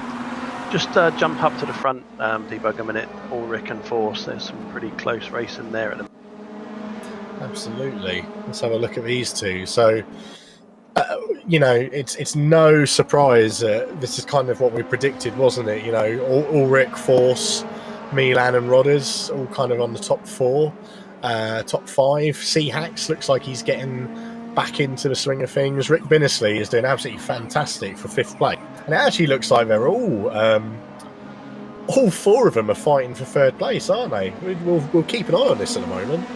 Just jump up to the front, DeBug a minute. Ulrich and Force. There's some pretty close racing there at the moment. Absolutely. Let's have a look at these two. So, you know, it's no surprise that this is kind of what we predicted, wasn't it? You know, Ulrich, Force, Milan and Rodders all kind of on the top 4. Top 5. C-Hacks looks like he's getting back into the swing of things. Rick Binnisley is doing absolutely fantastic for 5th place. And it actually looks like they're all 4 of them are fighting for 3rd place, aren't they? We'll keep an eye on this at the moment.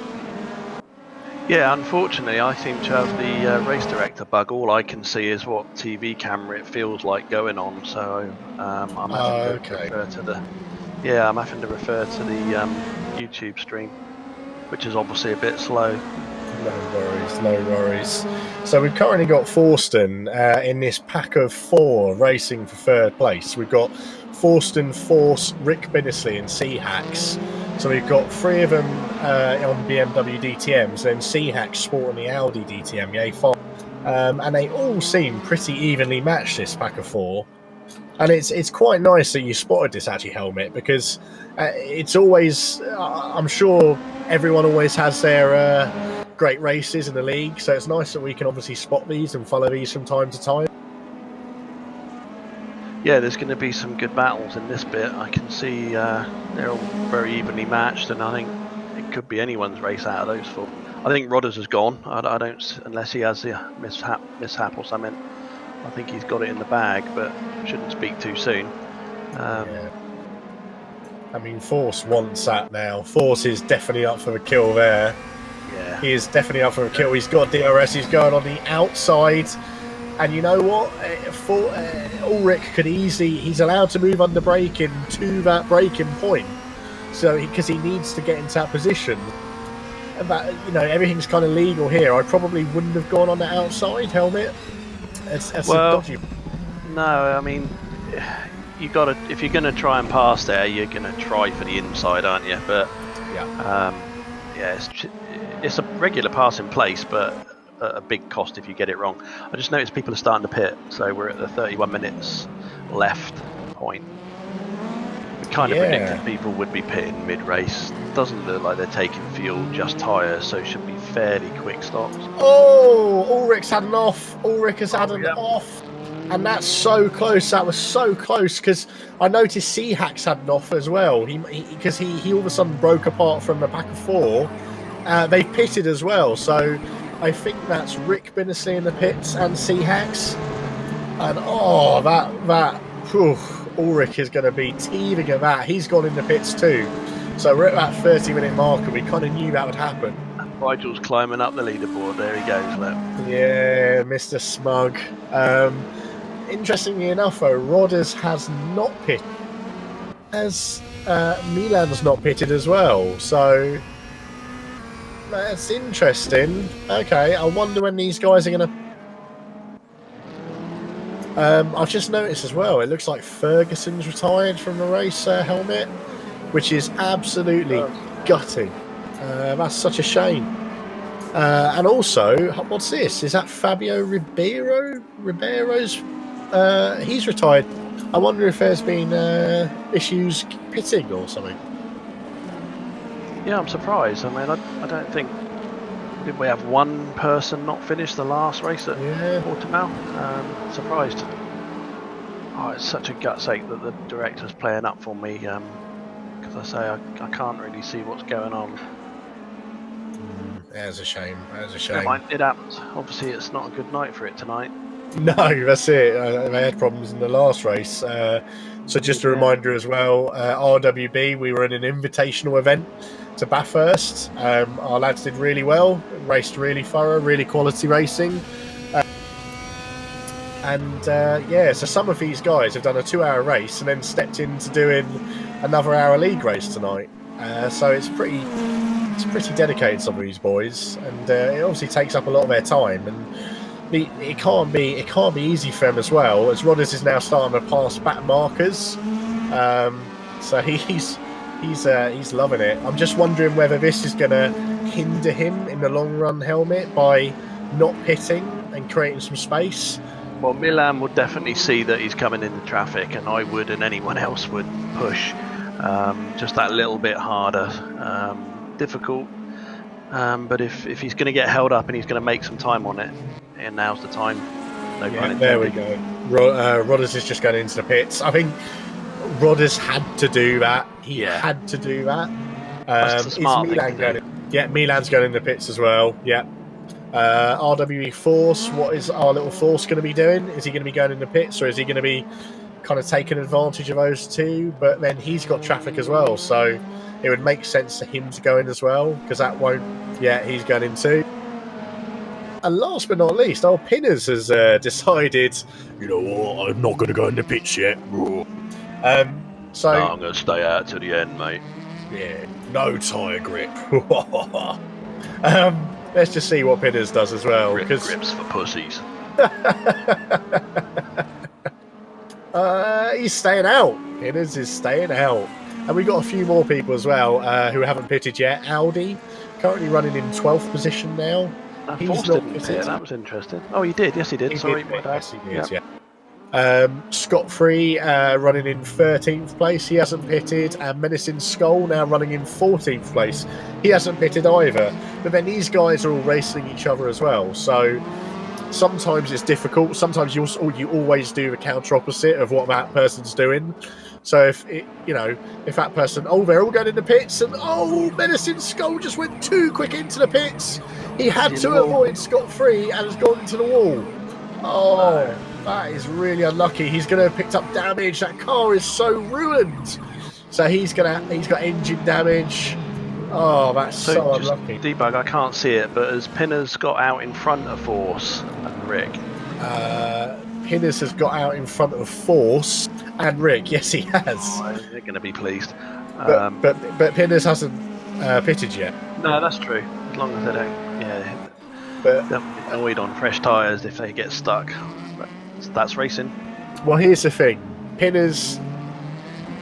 Yeah, unfortunately, I seem to have the race director bug. All I can see is what TV camera it feels like going on. So I'm having to refer to I'm having to refer to the YouTube stream, which is obviously a bit slow. No worries. So we've currently got Forston in this pack of 4 racing for 3rd place. We've got Forston, Force, Rick Binnisley and C-Hacks. So we've got 3 of them on BMW DTMs, then C-Hacks sporting the Audi DTM, the A5. And they all seem pretty evenly matched, this pack of 4. And it's quite nice that you spotted this, actually, Helmit, because it's always, I'm sure everyone always has their great races in the league, so it's nice that we can obviously spot these and follow these from time to time. Yeah, there's going to be some good battles in this bit. I can see they're all very evenly matched, and I think it could be anyone's race out of those 4. I think Rodders has gone. I don't, unless he has a mishap or something. I think he's got it in the bag, but shouldn't speak too soon. Yeah. I mean, Force wants that now. Force is definitely up for the kill there. Yeah. He is definitely up for a kill. He's got DRS. He's going on the outside. And you know what? Ulrich could easily... He's allowed to move under braking to that braking point. So, because he needs to get into that position. That, you know, everything's kind of legal here. I probably wouldn't have gone on the outside, Helmit. Well, no, I mean, you got to, if you're going to try and pass there, you're going to try for the inside, aren't you? But it's a regular pass in place, but at a big cost if you get it wrong. I just noticed people are starting to pit, so we're at the 31 minutes left point. Kind of predicted people would be pitting mid-race. Doesn't look like they're taking fuel, just tyres, so should be fairly quick stops. Oh, Ulrich's had an off. Ulrich has had an off. And that's so close. That was so close because I noticed Seahack's had an off as well. Because he all of a sudden broke apart from the pack of 4. They pitted as well. So I think that's Rick Binnersley in the pits and Seahack's. And Ulrich is going to be teething at that. He's gone in the pits too. So we're at that 30-minute mark and we kind of knew that would happen. Nigel's climbing up the leaderboard. There he goes, look. Yeah, Mr. Smug. Interestingly enough, though, Rodders has not pitted. As Milan's not pitted as well. So that's interesting. Okay, I wonder when these guys are going to... I've just noticed as well, it looks like Ferguson's retired from the race, Helmit, which is absolutely gutting. That's such a shame. And also, what's this? Is that Fabio Ribeiro? Ribeiro's... he's retired. I wonder if there's been issues pitting or something. Yeah, I'm surprised. I mean, I don't think... Did we have one person not finish the last race at Portimao? Surprised. Oh, it's such a gut's ache that the director's playing up for me. Because I say I can't really see what's going on. That's a shame. That's a shame. It happens. Obviously, it's not a good night for it tonight. No, that's it. They had problems in the last race. So just a reminder as well, RWB, we were in an invitational event to Bathurst. Our lads did really well, raced really thorough, really quality racing. So some of these guys have done a 2-hour race and then stepped into doing another hour league race tonight. So it's pretty dedicated, some of these boys, and it obviously takes up a lot of their time. And it can't be easy for them as well, as Rodders is now starting to pass back markers. So he's loving it. I'm just wondering whether this is going to hinder him in the long run, Helmit, by not pitting and creating some space. Well, Milan will definitely see that he's coming into traffic, and I would, and anyone else would push just that little bit harder. Difficult, but if he's going to get held up and he's going to make some time on it, and now's the time. No pun intended. There we go. Rodders is just going into the pits. I think Rodders had to do that. He had to do that. That's the smart thing to do. Milan's going in the pits as well. Yeah. RWE Force, what is our little Force going to be doing? Is he going to be going in the pits, or is he going to be kind of taking advantage of those two? But then he's got traffic as well, so it would make sense for him to go in as well, because that won't... Yeah, he's going in too. And last but not least, our Pinners has decided, you know what, I'm not going to go in the pits yet. So no, I'm going to stay out to the end, mate. Yeah, no tyre grip. Let's just see what Pinners does as well. Grips for pussies. He's staying out. Pinners is staying out. And we've got a few more people as well who haven't pitted yet. Audi, currently running in 12th position now. He's not pitted. That was interesting. Oh, he did. Yes, he did. Sorry, yes, he did, yeah. Scott Free running in 13th place. He hasn't pitted. And Menacing Skull now running in 14th place. He hasn't pitted either. But then these guys are all racing each other as well. So sometimes it's difficult. Sometimes you always do the counter opposite of what that person's doing. So if that person, they're all going in the pits, and Menacing Skull just went too quick into the pits. He had to avoid Scott Free and has gone into the wall. That is really unlucky. He's going to have picked up damage. That car is so ruined. So he's got engine damage. Oh, that's so unlucky. DeBug, I can't see it, but has Pinners got out in front of Force and Rick? Pinners has got out in front of Force and Rick. Yes, he has. They're going to be pleased. But Pinners hasn't pitted yet. No, that's true. As long as they don't, they'll be annoyed on fresh tyres if they get stuck. But that's racing. Well, here's the thing. Pinners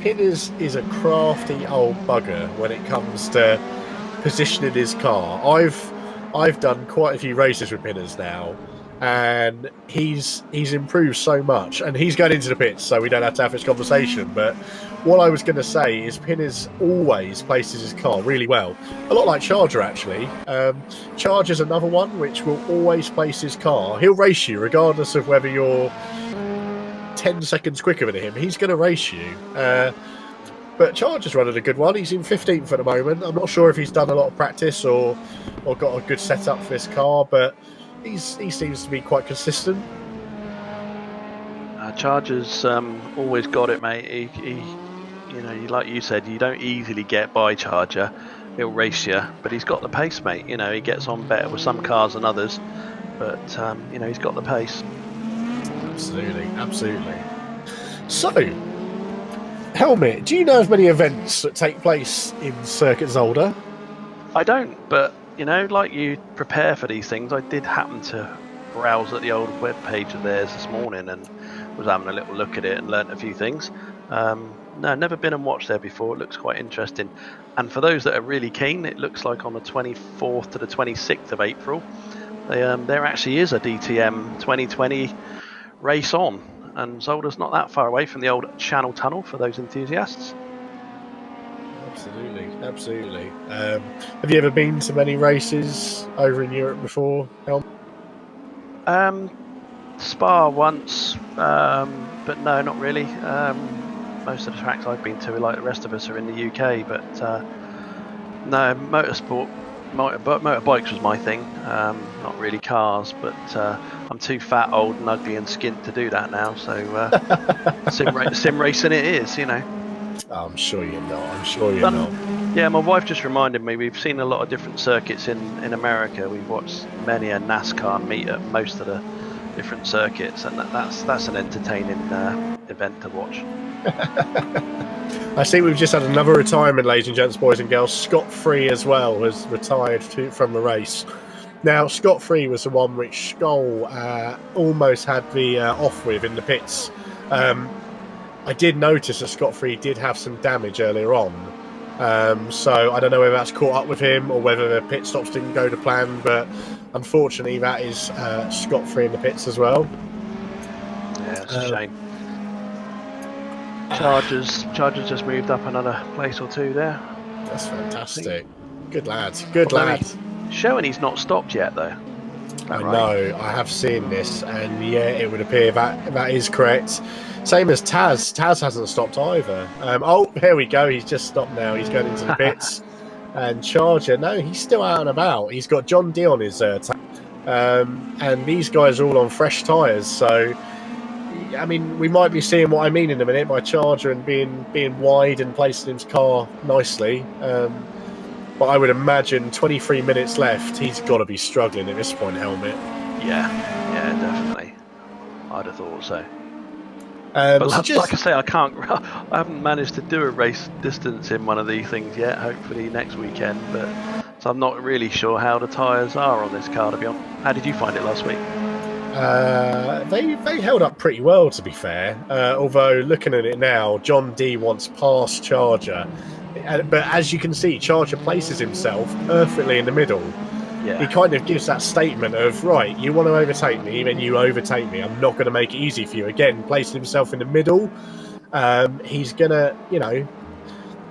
is a crafty old bugger when it comes to positioning his car. I've done quite a few races with Pinners now, and he's improved so much, and he's going into the pits, so we don't have to have this conversation. But what I was going to say is Pinners always places his car really well, a lot like Charger actually. Charger's another one which will always place his car. He'll race you regardless of whether you're 10 seconds quicker than him. He's going to race you. But Charger's running a good one. He's in 15th at the moment. I'm not sure if he's done a lot of practice or got a good setup for this car, but he seems to be quite consistent. Charger's always got it, mate. He you know, like you said, you don't easily get by Charger. He'll race you, but he's got the pace, mate. You know, he gets on better with some cars than others, but you know, he's got the pace. Absolutely, absolutely. So, Helmit, do you know of many events that take place in Circuit Zolder? I don't, but you know, like you prepare for these things, I did happen to browse at the old web page of theirs this morning and was having a little look at it and learnt a few things. No, never been and watched there before. It looks quite interesting. And for those that are really keen, it looks like on the 24th to the 26th of April, there actually is a DTM 2020 race on. And Zolder's not that far away from the old Channel Tunnel for those enthusiasts. Absolutely, absolutely. Have you ever been to many races over in Europe before, Helmut? Spa once, but no, not really. Most of the tracks I've been to, like the rest of us, are in the UK, but no, motorbikes was my thing. Not really cars, but I'm too fat, old, and ugly, and skint to do that now. So sim racing it is, you know. I'm sure you're not. I'm sure you're not. Yeah, my wife just reminded me. We've seen a lot of different circuits in America. We've watched many a NASCAR meet at most of the different circuits, and that's an entertaining event to watch. I see we've just had another retirement, ladies and gents, boys and girls. Scott Free as well has retired from the race. Now, Scott Free was the one which Skoll almost had the off with in the pits. I did notice that Scott Free did have some damage earlier on. So I don't know whether that's caught up with him or whether the pit stops didn't go to plan, but unfortunately that is Scott Free in the pits as well. Yeah, it's a shame. Chargers just moved up another place or two there. That's fantastic. Good lad. Good lad. Showing he's not stopped yet though. I know. I have seen this, and yeah, it would appear that is correct. Same as Taz. Taz hasn't stopped either. Oh, here we go. He's just stopped now. He's going into the pits. And Charger, no, he's still out and about. He's got John D on his and these guys are all on fresh tyres. So, I mean, we might be seeing what I mean in a minute by Charger and being wide and placing his car nicely. But I would imagine 23 minutes left, he's got to be struggling at this point, Helmit. Yeah, definitely. I'd have thought so. But like I say, I haven't managed to do a race distance in one of these things yet. Hopefully next weekend, but so I'm not really sure how the tyres are on this car, to be honest. How did you find it last week? They held up pretty well, to be fair. Although looking at it now, John D wants past Charger, but as you can see, Charger places himself perfectly in the middle. Yeah. He kind of gives that statement of, right, you want to overtake me, then you overtake me. I'm not going to make it easy for you. Again, placing himself in the middle. He's going to, you know...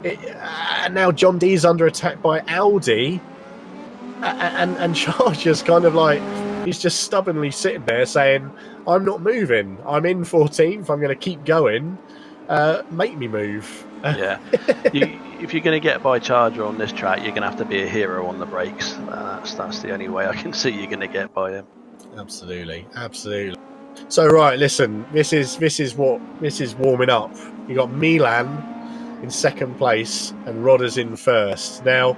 and now John D's under attack by Audi. And Charger's kind of like... He's just stubbornly sitting there saying, I'm not moving. I'm in 14th. I'm going to keep going. Make me move. Yeah. If you're going to get by Charger on this track, you're going to have to be a hero on the brakes. That's the only way I can see you're going to get by him. Absolutely. So right, listen, this is warming up. You got Milan in second place and Rodders in first. Now,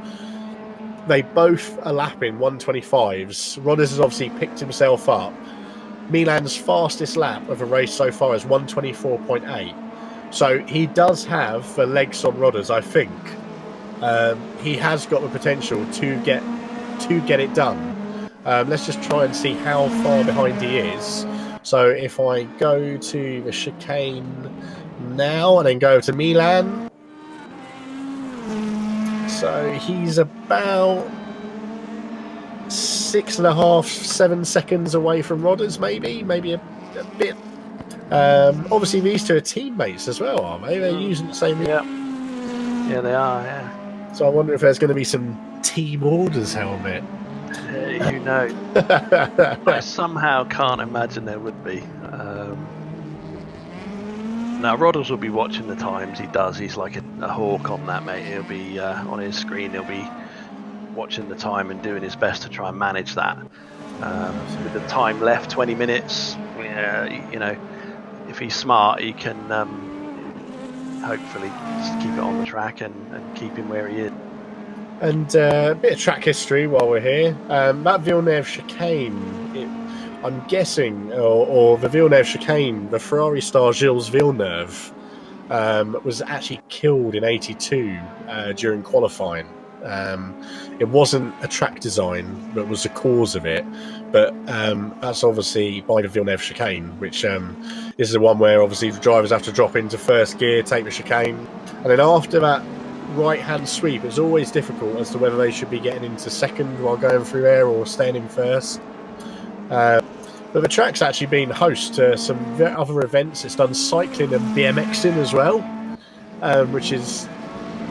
they both are lapping 125s. Rodders has obviously picked himself up. Milan's fastest lap of a race so far is 124.8. So he does have the legs on Rodders, I think. He has got the potential to get it done. Let's just try and see how far behind he is. So if I go to the chicane now and then go to Milan. So he's about 6.5, 7 seconds away from Rodders, maybe a bit. Obviously, these two are teammates as well, aren't they? They're using the same. Yeah, they are. Yeah. So I wonder if there's going to be some team orders helmet. Who knows? I somehow can't imagine there would be. Now, Roddles will be watching the times. He does. He's like a hawk on that, mate. He'll be on his screen. He'll be watching the time and doing his best to try and manage that. With the time left, 20 minutes, you know, if he's smart, he can hopefully just keep it on the track and keep him where he is. And a bit of track history while we're here. That Villeneuve chicane, I'm guessing, or the Villeneuve chicane, the Ferrari star Gilles Villeneuve was actually killed in '82 during qualifying. It wasn't a track design that was the cause of it, but that's obviously by the Villeneuve chicane, which is the one where obviously the drivers have to drop into first gear, take the chicane, and then after that right-hand sweep, it's always difficult as to whether they should be getting into second while going through there or staying in first. But the track's actually been host to some other events. It's done cycling and BMXing as well, which is,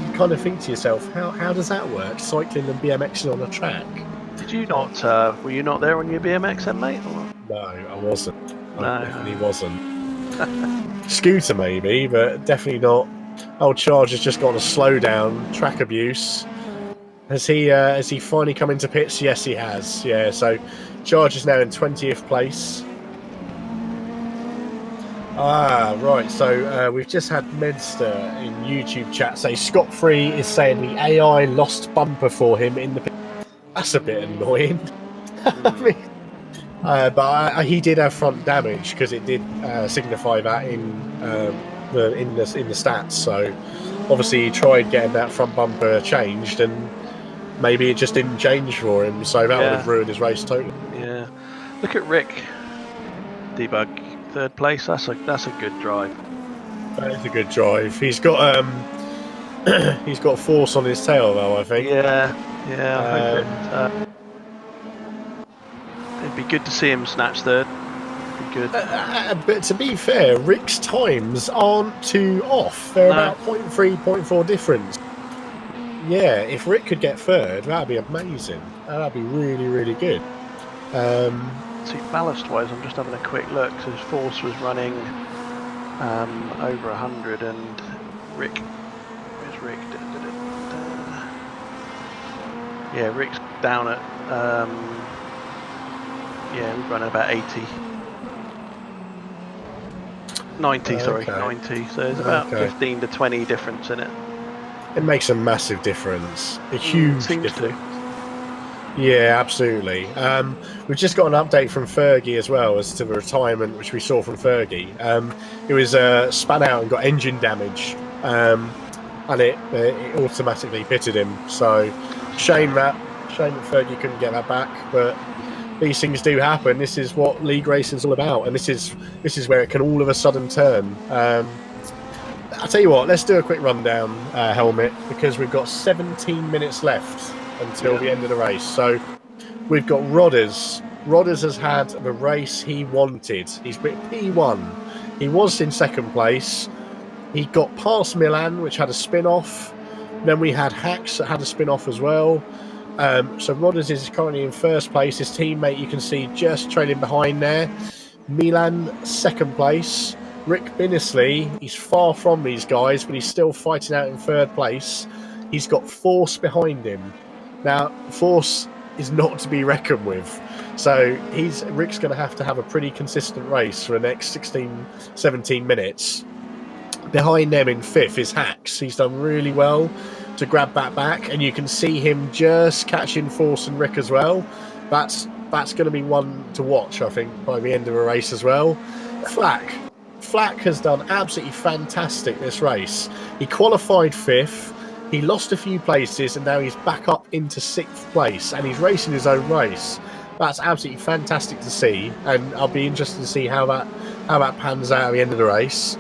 you kind of think to yourself, how does that work? Cycling and BMXing on a track? Did you not? Were you not there on your BMX then, mate? Or? No, I wasn't. No. I definitely wasn't. Scooter maybe, but definitely not. Old Charge has just got a slow down, track abuse. Has he finally come into pits? Yes, he has. Yeah, so Charge is now in 20th place. Right. So we've just had Medster in YouTube chat say Scott Free is saying the AI lost bumper for him in the pit. That's a bit annoying. I mean, but he did have front damage because it did signify that in the stats. So obviously he tried getting that front bumper changed, and maybe it just didn't change for him. So that would have ruined his race totally. Yeah. Look at Rick. DeBug, 3rd place. That's a good drive. That is a good drive. He's got he's got force on his tail though, I think. Yeah. It'd be good to see him snatch 3rd. Good. But to be fair, Rick's times aren't too off. They're about 0.3, 0.4 difference. Yeah, if Rick could get 3rd, that'd be amazing. That'd be really, really good. See, ballast-wise, I'm just having a quick look. So his force was running over 100, and Rick. Where's Rick? Yeah, Rick's down at. Yeah, we're running about 80. 90, sorry, 90. So there's about 15 to 20 difference in it. It makes a massive difference. A huge difference. Yeah, absolutely. We've just got an update from Fergie as well as to the retirement, which we saw from Fergie. It was spun out and got engine damage, and it automatically pitted him. So shame that Fergie couldn't get that back, but these things do happen. This is what league racing is all about, and this is where it can all of a sudden turn. I'll tell you what, let's do a quick rundown, Helmit, because we've got 17 minutes left until the end of the race. So we've got Rodders. Rodders has had the race he wanted. He's been P1. He was in 2nd place. He got past Milan, which had a spin-off. Then we had Hacks that had a spin-off as well. So Rodders is currently in 1st place. His teammate, you can see, just trailing behind there. Milan, 2nd place. Rick Binnisley, he's far from these guys, but he's still fighting out in 3rd place. He's got Force behind him. Now, Force is not to be reckoned with. So Rick's going to have a pretty consistent race for the next 16, 17 minutes. Behind them in 5th is Hacks. He's done really well to grab that back, and you can see him just catching Force and Rick as well. That's going to be one to watch, I think, by the end of the race as well. Flack has done absolutely fantastic this race. He qualified 5th. He lost a few places, and now he's back up into 6th place, and he's racing his own race. That's absolutely fantastic to see, and I'll be interested to see how that pans out at the end of the race.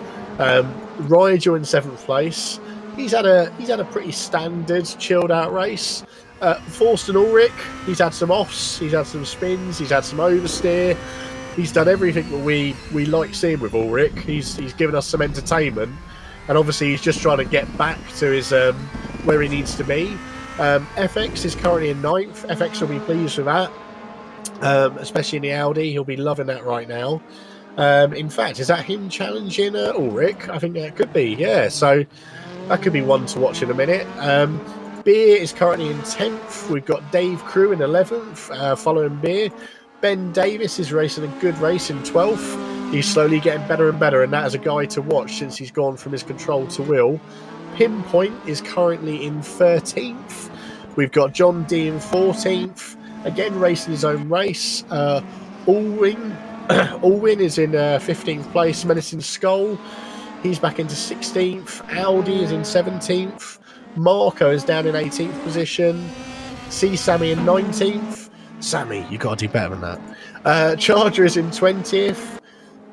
Rigel in 7th place. He's had a pretty standard, chilled out race. Forsten Ulrich, he's had some offs, he's had some spins, he's had some oversteer. He's done everything that we like seeing with Ulrich. He's given us some entertainment, and obviously he's just trying to get back to his where he needs to be. FX is currently in 9th. FX will be pleased with that, especially in the Audi. He'll be loving that right now. In fact, is that him challenging Ulrich? I think that could be, yeah. So that could be one to watch in a minute. Beer is currently in 10th. We've got Dave Crew in 11th, following Beer. Ben Davis is racing a good race in 12th. He's slowly getting better and better, and that is a guy to watch since he's gone from his control to wheel. Pinpoint is currently in 13th. We've got John D in 14th, again racing his own race. Allwin is in 15th place. Menacing Skull, he's back into 16th. Audi is in 17th. Marco is down in 18th position. C. Sammy in 19th. Sammy, you got to do better than that. Charger is in 20th.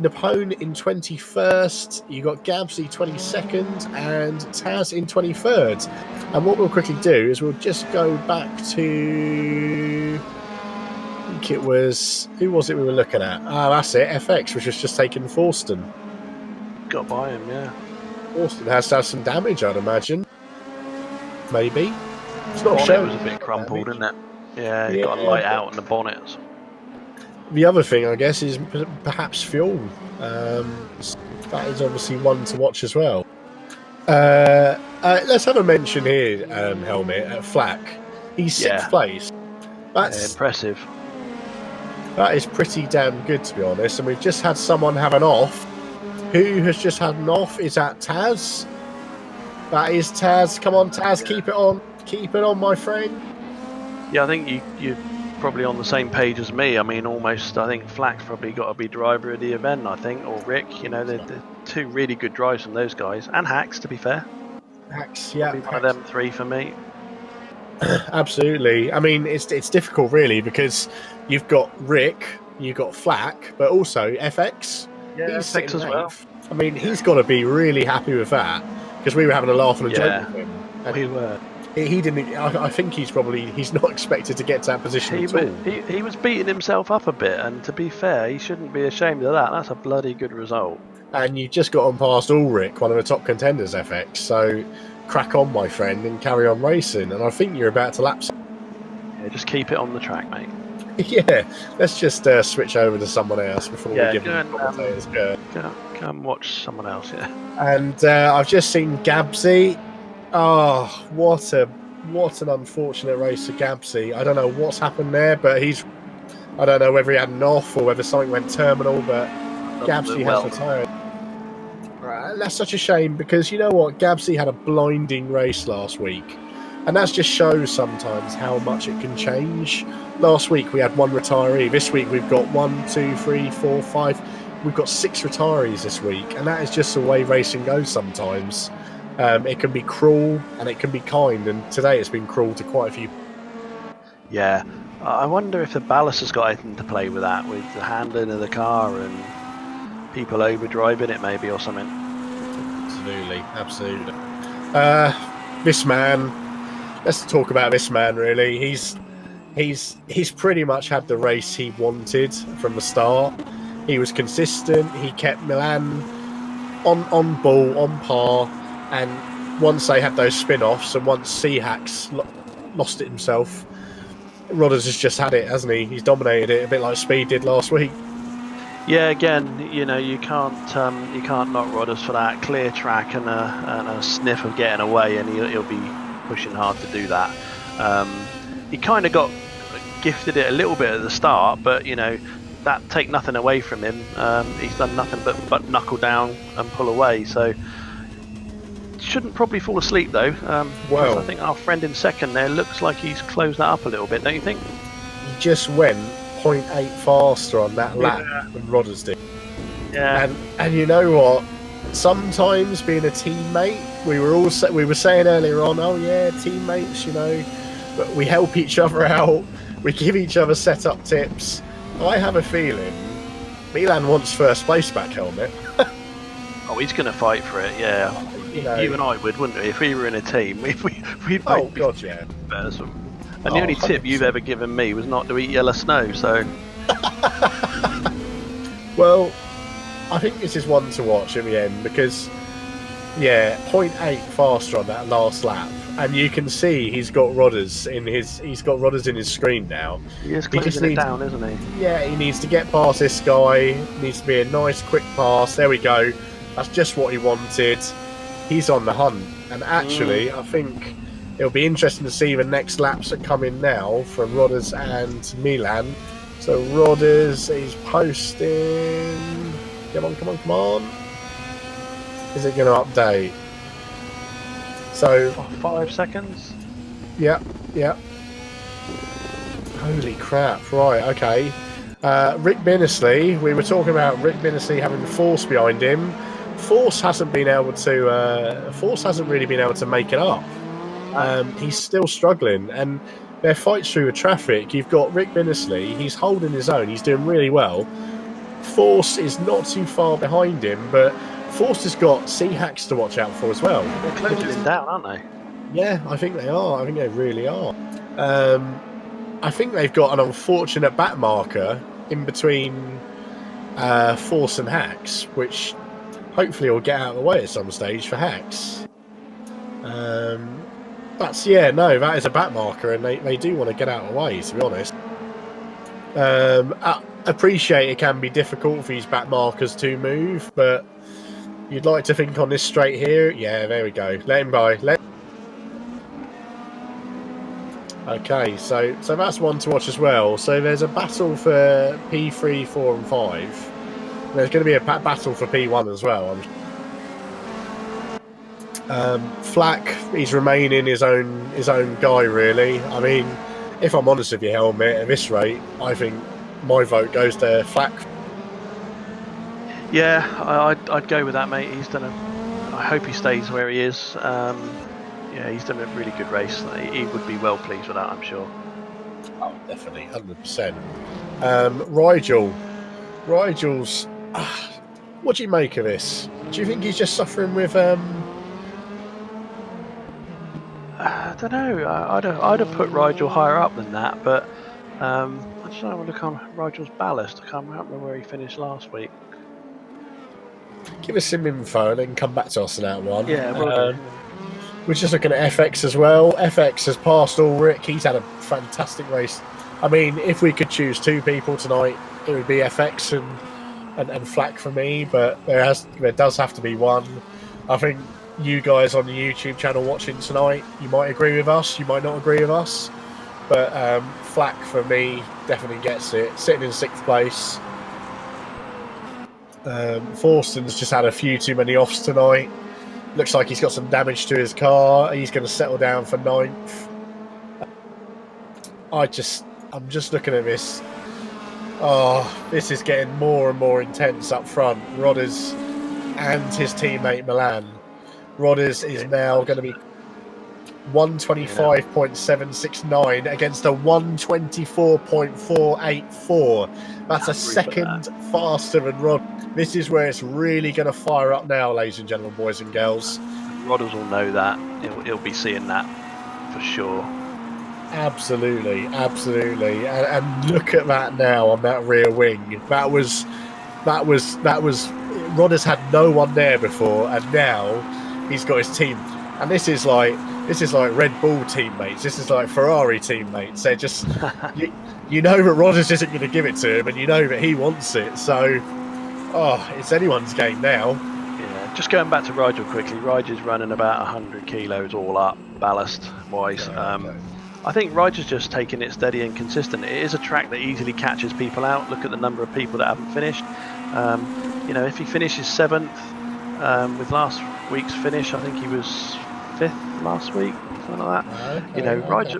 Napone in 21st. You got Gabsy 22nd and Taz in 23rd. And what we'll quickly do is we'll just go back to, I think it was, who was it we were looking at? Oh, that's it, FX, which was just taking Forsten. Got by him, yeah. Forsten has to have some damage, I'd imagine. Maybe. It's not sure. It was a bit crumpled, isn't it? Yeah, it got a light out in the bonnet. The other thing, I guess, is perhaps fuel. That is obviously one to watch as well. Let's have a mention here, Helmit, Flack. He's 6th place. That's impressive. That is pretty damn good, to be honest. And we've just had someone have an off. Who has just had an off? Is that Taz? That is Taz. Come on, Taz, keep it on. Keep it on, my friend. Yeah, I think you're probably on the same page as me. I mean, almost, I think Flack's probably got to be driver of the event, I think, or Rick. You know, they're two really good drives from those guys. And Hacks, to be fair. Hacks, yeah. One of them three for me. Absolutely. I mean, it's difficult, really, because you've got Rick, you've got Flack, but also FX. Yeah, he's FX as well. I mean, he's got to be really happy with that, because we were having a laugh and a joke with him. And we were. He didn't. I think he's not expected to get to that position at all. He was beating himself up a bit, and to be fair, he shouldn't be ashamed of that. That's a bloody good result. And you just got on past Ulrich, one of the top contenders, FX. So crack on, my friend, and carry on racing. And I think you're about to lap. Yeah, just keep it on the track, mate. Yeah, let's just switch over to someone else before we give them commentators go. Go and watch someone else, yeah. And I've just seen Gabsy. Oh, what an unfortunate race for Gabsy. I don't know what's happened there, but I don't know whether he had an off or whether something went terminal, but Gabsy has retired. Right, that's such a shame, because you know what? Gabsy had a blinding race last week, and that just shows sometimes how much it can change. Last week we had one retiree. This week we've got 1, 2, 3, 4, 5. We've got 6 retirees this week, and that is just the way racing goes sometimes. It can be cruel and it can be kind, and today it's been cruel to quite a few. Yeah, I wonder if the ballast has got anything to play with that, with the handling of the car and people overdriving it maybe or something. Absolutely. This man, let's talk about this man really. He's pretty much had the race he wanted from the start. He was consistent, he kept Milan on ball, on par. And once they had those spin-offs, and once C-Hacks lost it himself, Rodders has just had it, hasn't he? He's dominated it a bit like Speed did last week. Yeah, again, you know, you can't knock Rodders for that clear track and a sniff of getting away, and he'll be pushing hard to do that. He kind of got gifted it a little bit at the start, but you know, that take nothing away from him. He's done nothing but knuckle down and pull away. So. Shouldn't probably fall asleep though. Well, I think our friend in second there looks like he's closed that up a little bit, don't you think? He just went 0.8 faster on that lap than Rodders did. Yeah. And you know what? Sometimes being a teammate, we were saying earlier on, oh yeah, teammates, you know, but we help each other out, we give each other setup tips. I have a feeling Milan wants first place back, Helmit. Oh, he's going to fight for it, yeah. You and I would, wouldn't we? If we were in a team, we'd oh God, yeah. Better. And the only tip 100%. you've ever given me was not to eat yellow snow. So, Well, I think this is one to watch in the end because, yeah, 0.8 faster on that last lap, and you can see he's got rodders in his screen now. he is He just closing it needs, down, isn't he? yeah, he needs to get past this guy. Needs to be a nice quick pass. There we go. That's just what he wanted. He's on the hunt, and actually, I think it'll be interesting to see the next laps that come in now from Rodders and Milan. So Rodders, he's posting. Come on, come on, come on. Is it going to update? So 5 seconds. yeah. Holy crap! Right, okay. Rick Binnisley. We were talking about Rick Binnisley having Force behind him. Force hasn't really been able to make it up. He's still struggling, and their fights through the traffic. You've got Rick Binnisley. He's holding his own. He's doing really well. Force is not too far behind him, but Force has got C-Hacks to watch out for as well. They're closing him down, aren't they? Yeah, I think they are. I think they really are. I think they've got an unfortunate back marker in between Force and Hacks, which hopefully will get out of the way at some stage for Hacks. That is a back marker, and they do want to get out of the way, to be honest. I appreciate it can be difficult for these back markers to move, but you'd like to think on this straight here, yeah, there we go. Let him by. Okay, so that's one to watch as well. So there's a battle for P3, 4, and 5. There's going to be a battle for P1 as well. Flack, he's remaining his own guy, really. I mean, if I'm honest with you, Helmit, at this rate, I think my vote goes to Flack. Yeah, I'd go with that, mate. I hope he stays where he is. Yeah, he's done a really good race. He would be well pleased with that, I'm sure. Oh, definitely, 100%. Rigel's. What do you make of this? Do you think he's just suffering with? I don't know. I'd have put Rigel higher up than that, but I just don't want to look on Rigel's ballast. I can't remember where he finished last week. Give us some info and then come back to us on that one. Yeah, well we're just looking at FX as well. FX has passed Ulrich. He's had a fantastic race. I mean, if we could choose two people tonight, it would be FX and Flack for me, but there does have to be one. I think you guys on the YouTube channel watching tonight, you might agree with us, you might not agree with us, but Flack for me definitely gets it, sitting in 6th place. Forston's just had a few too many offs tonight. Looks like he's got some damage to his car. He's going to settle down for 9th. I'm just looking at this. Oh, this is getting more and more intense up front. Rodders and his teammate Milan. Rodders is now going to be 125.769 against a 124.484. That's a second faster than Rod. This is where it's really going to fire up now, ladies and gentlemen, boys and girls. Rodders will know that. He'll be seeing that for sure. Absolutely. And look at that now on that rear wing. That was. Rodders had no one there before, and now he's got his team. And this is like Red Bull teammates. This is like Ferrari teammates. They're just, you know that Rodders isn't going to give it to him, and you know that he wants it. So, it's anyone's game now. Yeah, just going back to Rigel quickly. Rigel's running about 100 kilos all up, ballast wise. I think Rigel's just taking it steady and consistent. It is a track that easily catches people out. Look at the number of people that haven't finished. If he finishes 7th with last week's finish, I think he was 5th last week, something like that. Okay,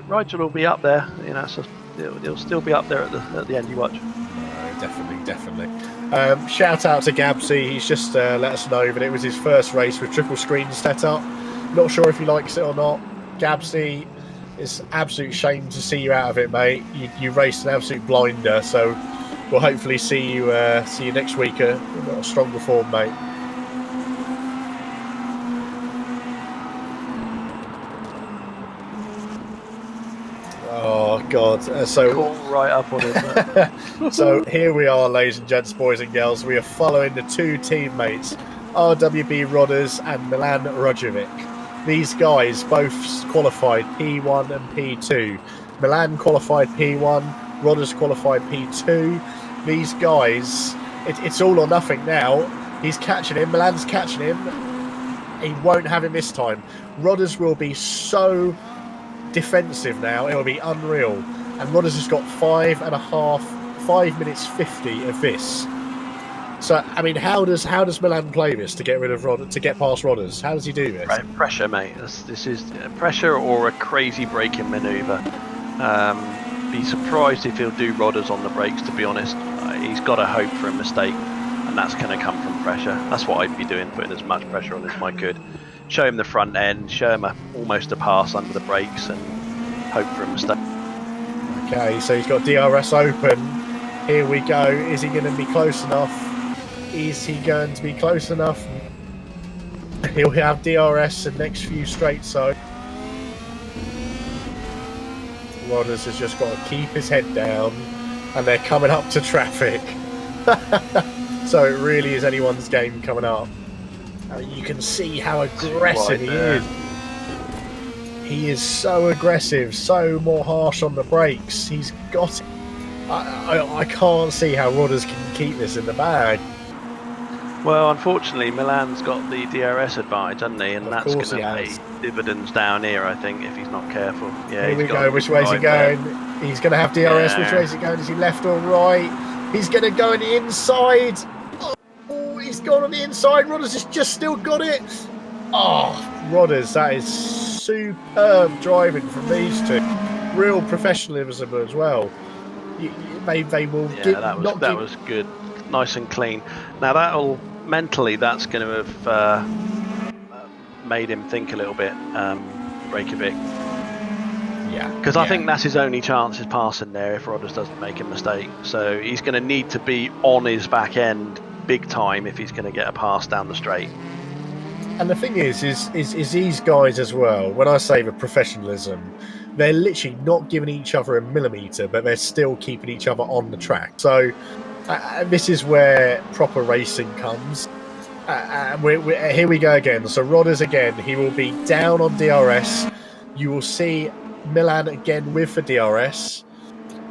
Rigel will be up there. So he'll still be up there at the end. You watch. Definitely. Shout out to Gabsy. He's just let us know that it was his first race with triple screen set up. Not sure if he likes it or not. Gabsy, it's an absolute shame to see you out of it, mate. You raced an absolute blinder. So we'll hopefully see you next week in a stronger form, mate. God. Caught right up on it. So here we are, ladies and gents, boys and girls. We are following the two teammates, RWB Rodders and Milan Rojovic. These guys both qualified P1 and P2. Milan qualified P1, Rodders qualified P2. These guys, it's all or nothing now. He's catching him, Milan's catching him. He won't have him this time. Rodders will be so defensive now, it will be unreal. And Rodders has got 5 minutes 50 of this. So I mean, how does Milan play this to get rid of to get past Rodders? How does he do this? Pressure, mate. This is pressure or a crazy braking manoeuvre. Be surprised if he'll do Rodders on the brakes. To be honest, he's got to hope for a mistake, and that's going to come from pressure. That's what I'd be doing, putting as much pressure on as I could. Show him the front end, show him almost a pass under the brakes, and hope for a mistake. Okay, so he's got DRS open. Here we go. Is he going to be close enough? Is he going to be close enough? He'll have DRS the next few straight, so Rodders has just got to keep his head down, and they're coming up to traffic. So it really is anyone's game coming up. You can see how aggressive he is. He is so aggressive, so more harsh on the brakes. He's got it. I can't see how Rodders can keep this in the bag. Well, unfortunately, Milan's got the DRS advantage, hasn't he? And that's going to pay dividends down here, I think, if he's not careful. Yeah, here we go. Which way is he going? He's going to have DRS. Yeah. Which way is he going? Is he left or right? He's going to go on the inside. Oh, he's gone on the inside. Rodders has just still got it. Oh, Rodders, that is superb driving from these two. Real professionalism as well. They will. Yeah, that was good. Nice and clean. Now that'll mentally, that's going to have made him think a little bit, Reykjavik. Yeah. Because I think that's his only chance is passing there if Rodders doesn't make a mistake. So he's going to need to be on his back end big time if he's going to get a pass down the straight. And the thing is these guys as well, when I say the professionalism, they're literally not giving each other a millimetre, but they're still keeping each other on the track. So this is where proper racing comes. Here we go again. So Rodders again, he will be down on DRS. You will see Milan again with the DRS.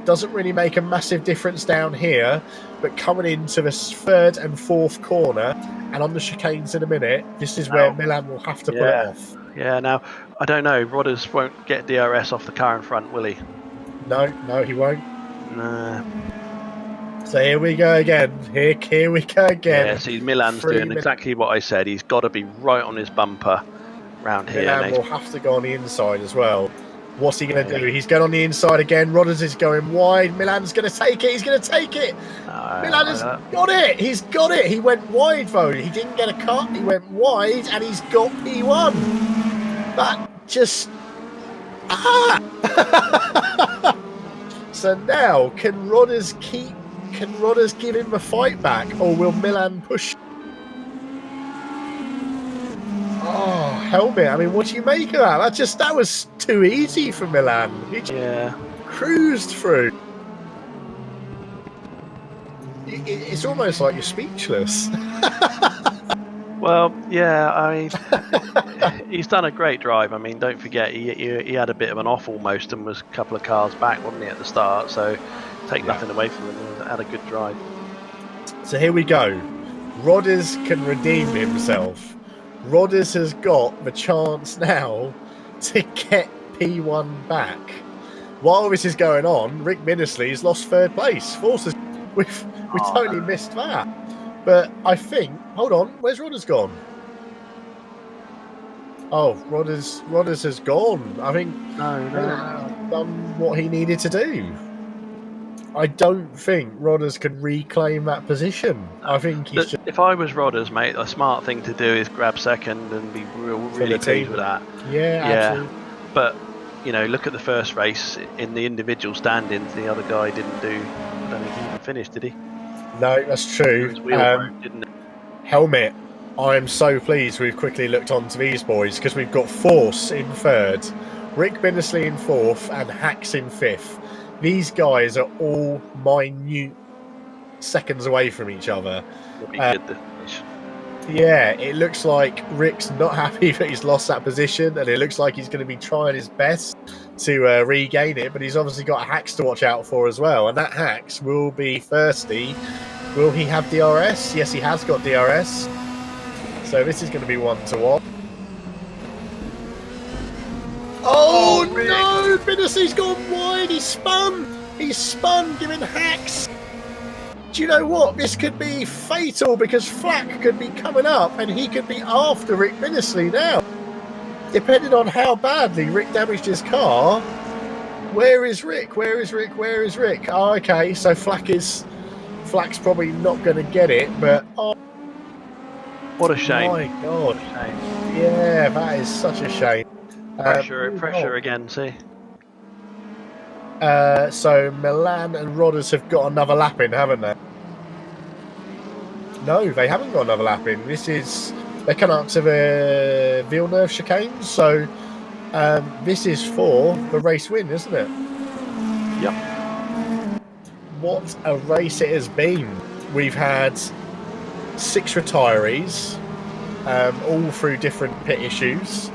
Doesn't really make a massive difference down here, but coming into the third and fourth corner and on the chicanes in a minute, this is where Milan will have to pull it off. Yeah, now, I don't know, Rodders won't get DRS off the car in front, will he? No, he won't. Nah. So here we go again. Here we go again. Yeah, see, Milan's doing exactly what I said. He's got to be right on his bumper round here. Milan will have to go on the inside as well. What's he going to do? He's going on the inside again. Rodders is going wide. Milan's going to take it. He's going to take it. Milan has got it. He's got it. He went wide, though. He didn't get a cut. He went wide, and he's got P1. That just... So now, can Rodders give him a fight back, or will Milan push? Oh, Helmit, I mean, what do you make of that? That was too easy for Milan. He just cruised through. It's almost like you're speechless. Well, yeah, I mean, he's done a great drive. I mean, don't forget, he had a bit of an off almost and was a couple of cars back, wasn't he, at the start? So take nothing away from him. He had a good drive. So here we go. Rodders can redeem himself. Rodders has got the chance now to get P1 back. While this is going on, Rick Minnisley's lost third place. Forces, we've totally missed that. But I think, hold on, where's Rodders gone? Oh, Rodders has gone. I think done what he needed to do. I don't think Rodders can reclaim that position. I think he's if I was Rodders, mate, a smart thing to do is grab second and be really pleased with that. Yeah, absolutely. But, you know, look at the first race in the individual standings. The other guy didn't do, I don't think he even finished, did he? No, that's true. His wheel broke, didn't it? Helmit, I am so pleased we've quickly looked onto these boys because we've got Force in third, Rick Binnersley in 4th and Hacks in 5th. These guys are all minute seconds away from each other. It'll be good this finish. Yeah, it looks like Rick's not happy that he's lost that position, and it looks like he's going to be trying his best to regain it, but he's obviously got Hacks to watch out for as well, and that Hacks will be thirsty. Will he have DRS? Yes, he has got DRS. So this is going to be one to watch. Oh no! Binnersley's gone wide. He's spun. He's spun, giving Hacks. Do you know what? This could be fatal because Flack could be coming up and he could be after Rick Binnersley now. Depending on how badly Rick damaged his car. Where is Rick? Where is Rick? Where is Rick? Oh, okay, so Flack's probably not going to get it, but oh, what a shame! My God, what a shame. Yeah, that is such a shame. Pressure again. See. So Milan and Rodders have got another lap in, haven't they? No, they haven't got another lap in. They come up to the Villeneuve chicane, so this is for the race win, isn't it? Yep. What a race it has been. We've had 6 retirees, all through different pit issues.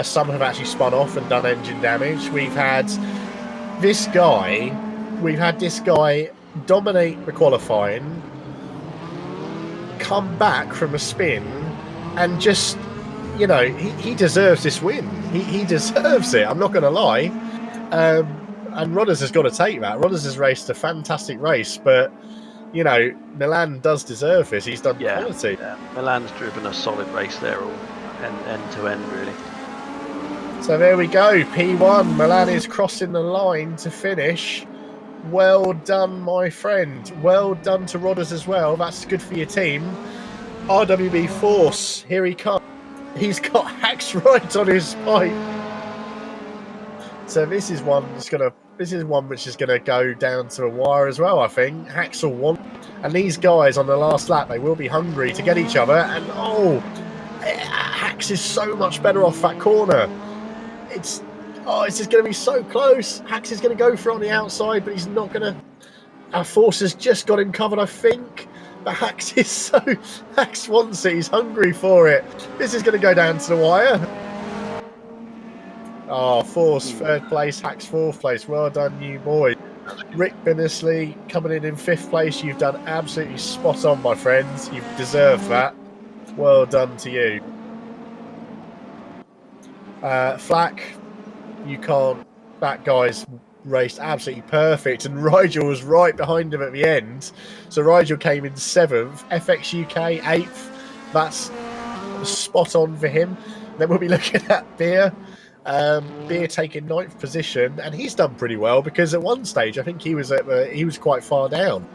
Some have actually spun off and done engine damage. We've had this guy dominate the qualifying, come back from a spin, and just, you know, he deserves this win. He deserves it. I'm not going to lie. And Rodders has got to take that. Rodders has raced a fantastic race, but, you know, Milan does deserve this. He's done quality. Yeah. Milan's driven a solid race there, all end to end, really. So there we go, P1. Milan is crossing the line to finish. Well done, my friend. Well done to Rodders as well. That's good for your team. RWB Force, here he comes. He's got Hacks right on his pipe. So this is one which is gonna go down to a wire as well, I think. Hacks will want, and these guys on the last lap, they will be hungry to get each other. And Hacks is so much better off that corner. It's just going to be so close. Hacks is going to go for it on the outside, but he's not going to. Our Force has just got him covered, I think. But Hacks wants it. He's hungry for it. This is going to go down to the wire. Oh, Force 3rd place, Hacks 4th place. Well done, you boys. Rick Binnersley coming in 5th place. You've done absolutely spot on, my friends. You've deserved that. Well done to you. Flack, you can't. That guy's raced absolutely perfect, and Rigel was right behind him at the end. So Rigel came in 7th, FX UK 8th. That's spot on for him. Then we'll be looking at Beer. Beer taking 9th position, and he's done pretty well because at one stage I think he was quite far down.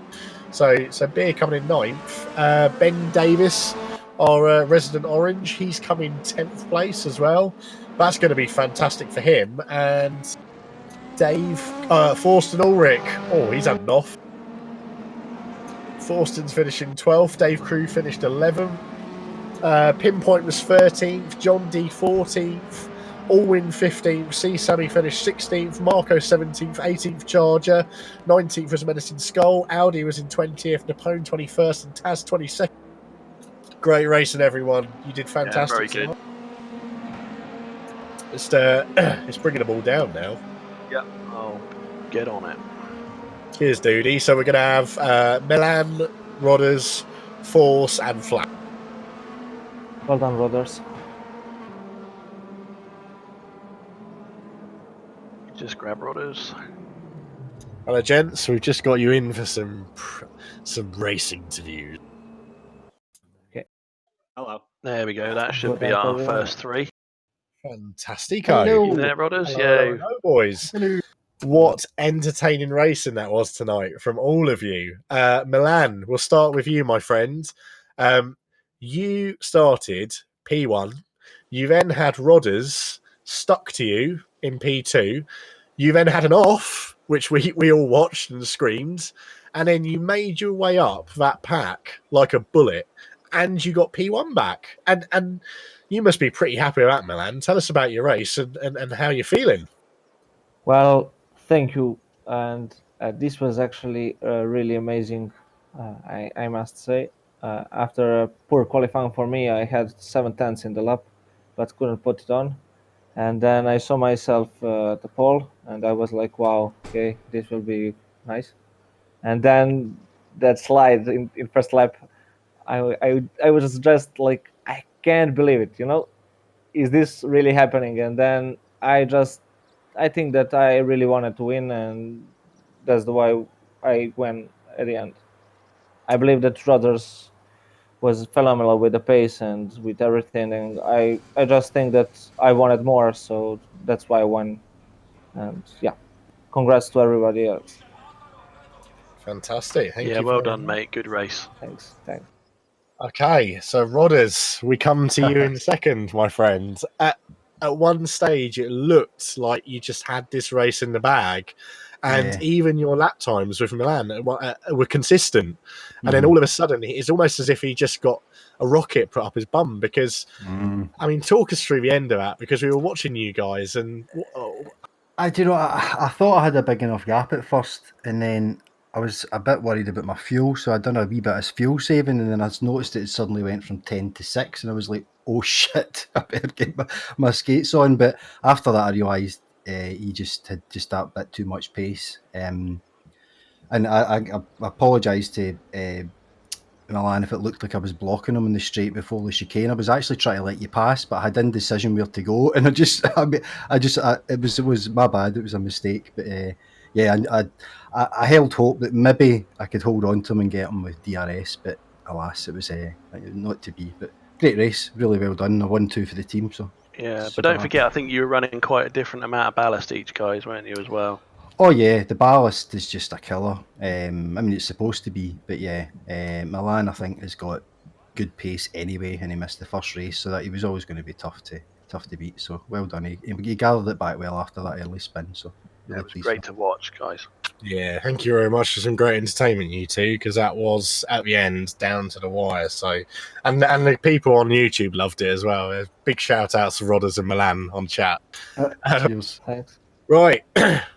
So Beer coming in 9th. Ben Davis, our resident orange, he's come in 10th place as well. That's going to be fantastic for him. And Dave, Forston Ulrich, he's had enough. Forston's finishing 12th. Dave Crew finished 11th. Pinpoint was 13th. John D 14th. Allwin 15th. C Sammy finished 16th. Marco 17th. 18th Charger. 19th was Medicine Skull. Audi was in 20th. Napone 21st. And Taz 22nd. Great racing, everyone. You did fantastic. Yeah, very good. It's bringing them all down now. Yep, I'll get on it. Cheers, Doody. So we're going to have Milan, Rodders, Force, and Flat. Well done, Rodders. Just grab Rodders. Hello, gents. We've just got you in for some racing interviews. Okay. Hello. There we go. That should be our first 3. Fantastic. Hello. You there, Rodders? Yeah. Hello, boys. Hello. What entertaining racing that was tonight from all of you. Milan, we'll start with you, my friend. You started P1. You then had Rodders stuck to you in P2. You then had an off, which we all watched and screamed. And then you made your way up that pack like a bullet. and you got P1 back, and you must be pretty happy with that, Milan. Tell us about your race and how you're feeling. Well, thank you. And this was actually really amazing, I must say. After a poor qualifying for me, I had 7/10 in the lap, but couldn't put it on. And then I saw myself at the pole, and I was like, wow, okay, this will be nice. And then that slide in first lap, I was just like, I can't believe it, is this really happening? And then I think that I really wanted to win, and that's the why I won at the end. I believe that Rodgers was phenomenal with the pace and with everything, and I just think that I wanted more, so that's why I won. And yeah, congrats to everybody else. Fantastic. Thank you. Well very done, much. mate. Good race. Thanks. Okay, so Rodders, we come to you in second, my friend. At one stage, it looked like you just had this race in the bag, and even your lap times with Milan were consistent. And then all of a sudden, it's almost as if he just got a rocket put up his bum. Because I mean, talk us through the end of that, because we were watching you guys, and I thought I had a big enough gap at first, and then I was a bit worried about my fuel, so I'd done a wee bit of fuel saving, and then I noticed that it suddenly went from 10 to 6, and I was like, oh shit, I better get my skates on. But after that, I realised he just had just that bit too much pace. And I apologise to Milan if it looked like I was blocking him in the straight before the chicane. I was actually trying to let you pass, but I had indecision where to go, and it was my bad. It was a mistake, but I held hope that maybe I could hold on to him and get him with DRS, but alas, it was not to be. But great race, really well done. A 1-2 for the team. So yeah, but don't forget, I think you were running quite a different amount of ballast each, guys, weren't you, as well? Oh yeah, the ballast is just a killer. I mean, it's supposed to be, but yeah, Milan I think has got good pace anyway, and he missed the first race, so that he was always going to be tough to beat. So well done. He gathered it back well after that early spin. So really it was great to watch, guys. yeah, thank you very much for some great entertainment, you two, because that was at the end down to the wire. So, and the people on YouTube loved it as well. Big shout outs to Rodders and Milan on chat. Cheers. Thanks. Right,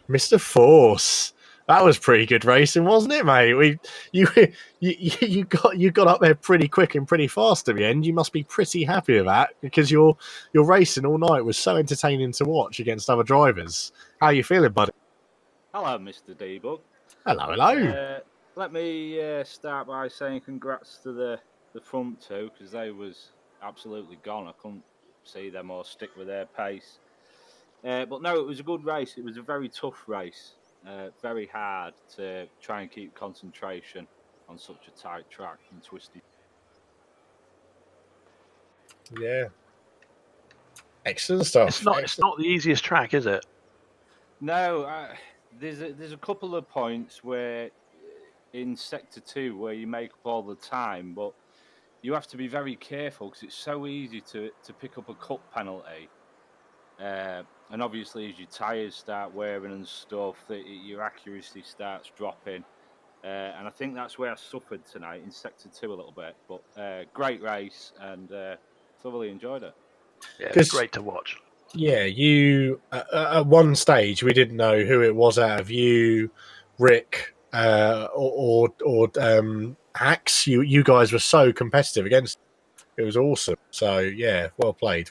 Mr. Force. That was pretty good racing, wasn't it, mate? You got up there pretty quick and pretty fast at the end. You must be pretty happy with that, because your racing all night was so entertaining to watch against other drivers. How are you feeling, buddy? Hello, Mr. DeBug. Hello. Let me start by saying congrats to the front two, because they was absolutely gone. I couldn't see them or stick with their pace. But no, it was a good race. It was a very tough race. Very hard to try and keep concentration on such a tight track and twisty. Yeah. Excellent stuff. It's not the easiest track, is it? No, there's a couple of points where in sector 2 where you make up all the time, but you have to be very careful because it's so easy to pick up a cut penalty. And obviously, as your tyres start wearing and stuff, your accuracy starts dropping. And I think that's where I suffered tonight in sector 2 a little bit. But great race, and thoroughly enjoyed it. Yeah, it's great to watch. Yeah, you at one stage we didn't know who it was out of you, Rick, or Hacks. You guys were so competitive against. It was awesome. So yeah, well played.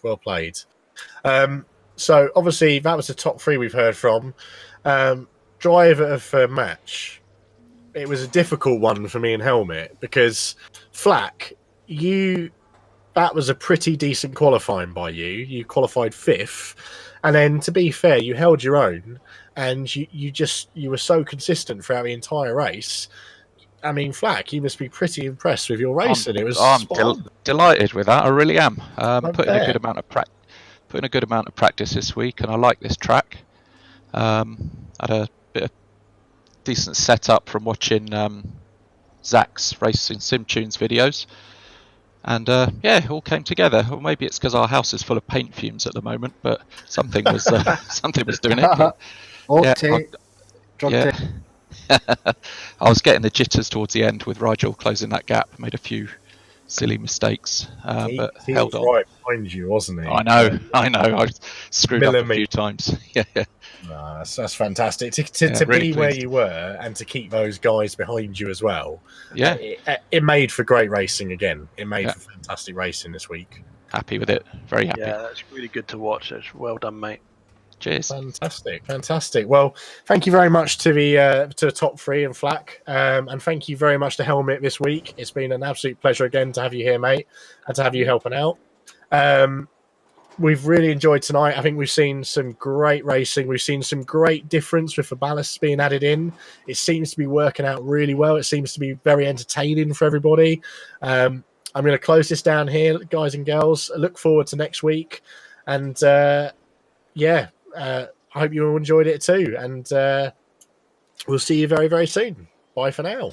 So obviously that was the top 3 we've heard from. Driver of the match. It was a difficult one for me and Helmit, because Flack, that was a pretty decent qualifying by you. You qualified 5th, and then to be fair, you held your own, and you were so consistent throughout the entire race. I mean, Flack, you must be pretty impressed with your racing. I'm delighted with that. I really am. Putting a good amount of practice this week, and I like this track. Had a bit of decent setup from watching Zach's Racing SimTunes videos. And it all came together. Or maybe it's because our house is full of paint fumes at the moment, but something was doing it. I was getting the jitters towards the end with Rigel closing that gap. Made a few silly mistakes, but he held was on. right behind you, wasn't he? I know. I screwed up a few times. Yeah. No, that's fantastic to really be where pleased. you were and to keep those guys behind you as well. Yeah. It made for great racing again. It made Yeah. for fantastic racing this week. Happy with it. Very happy. Yeah, that's really good to watch. It's well done, mate. Cheers. Fantastic. Well, thank you very much to the top three and Flack, and thank you very much to Helmit this week. It's been an absolute pleasure again to have you here, mate, and to have you helping out. We've really enjoyed tonight. I think we've seen some great racing. We've seen some great difference with the ballasts being added in. It seems to be working out really well. It seems to be very entertaining for everybody. I'm going to close this down here, guys and girls. I look forward to next week. And I hope you all enjoyed it too. And we'll see you very, very soon. Bye for now.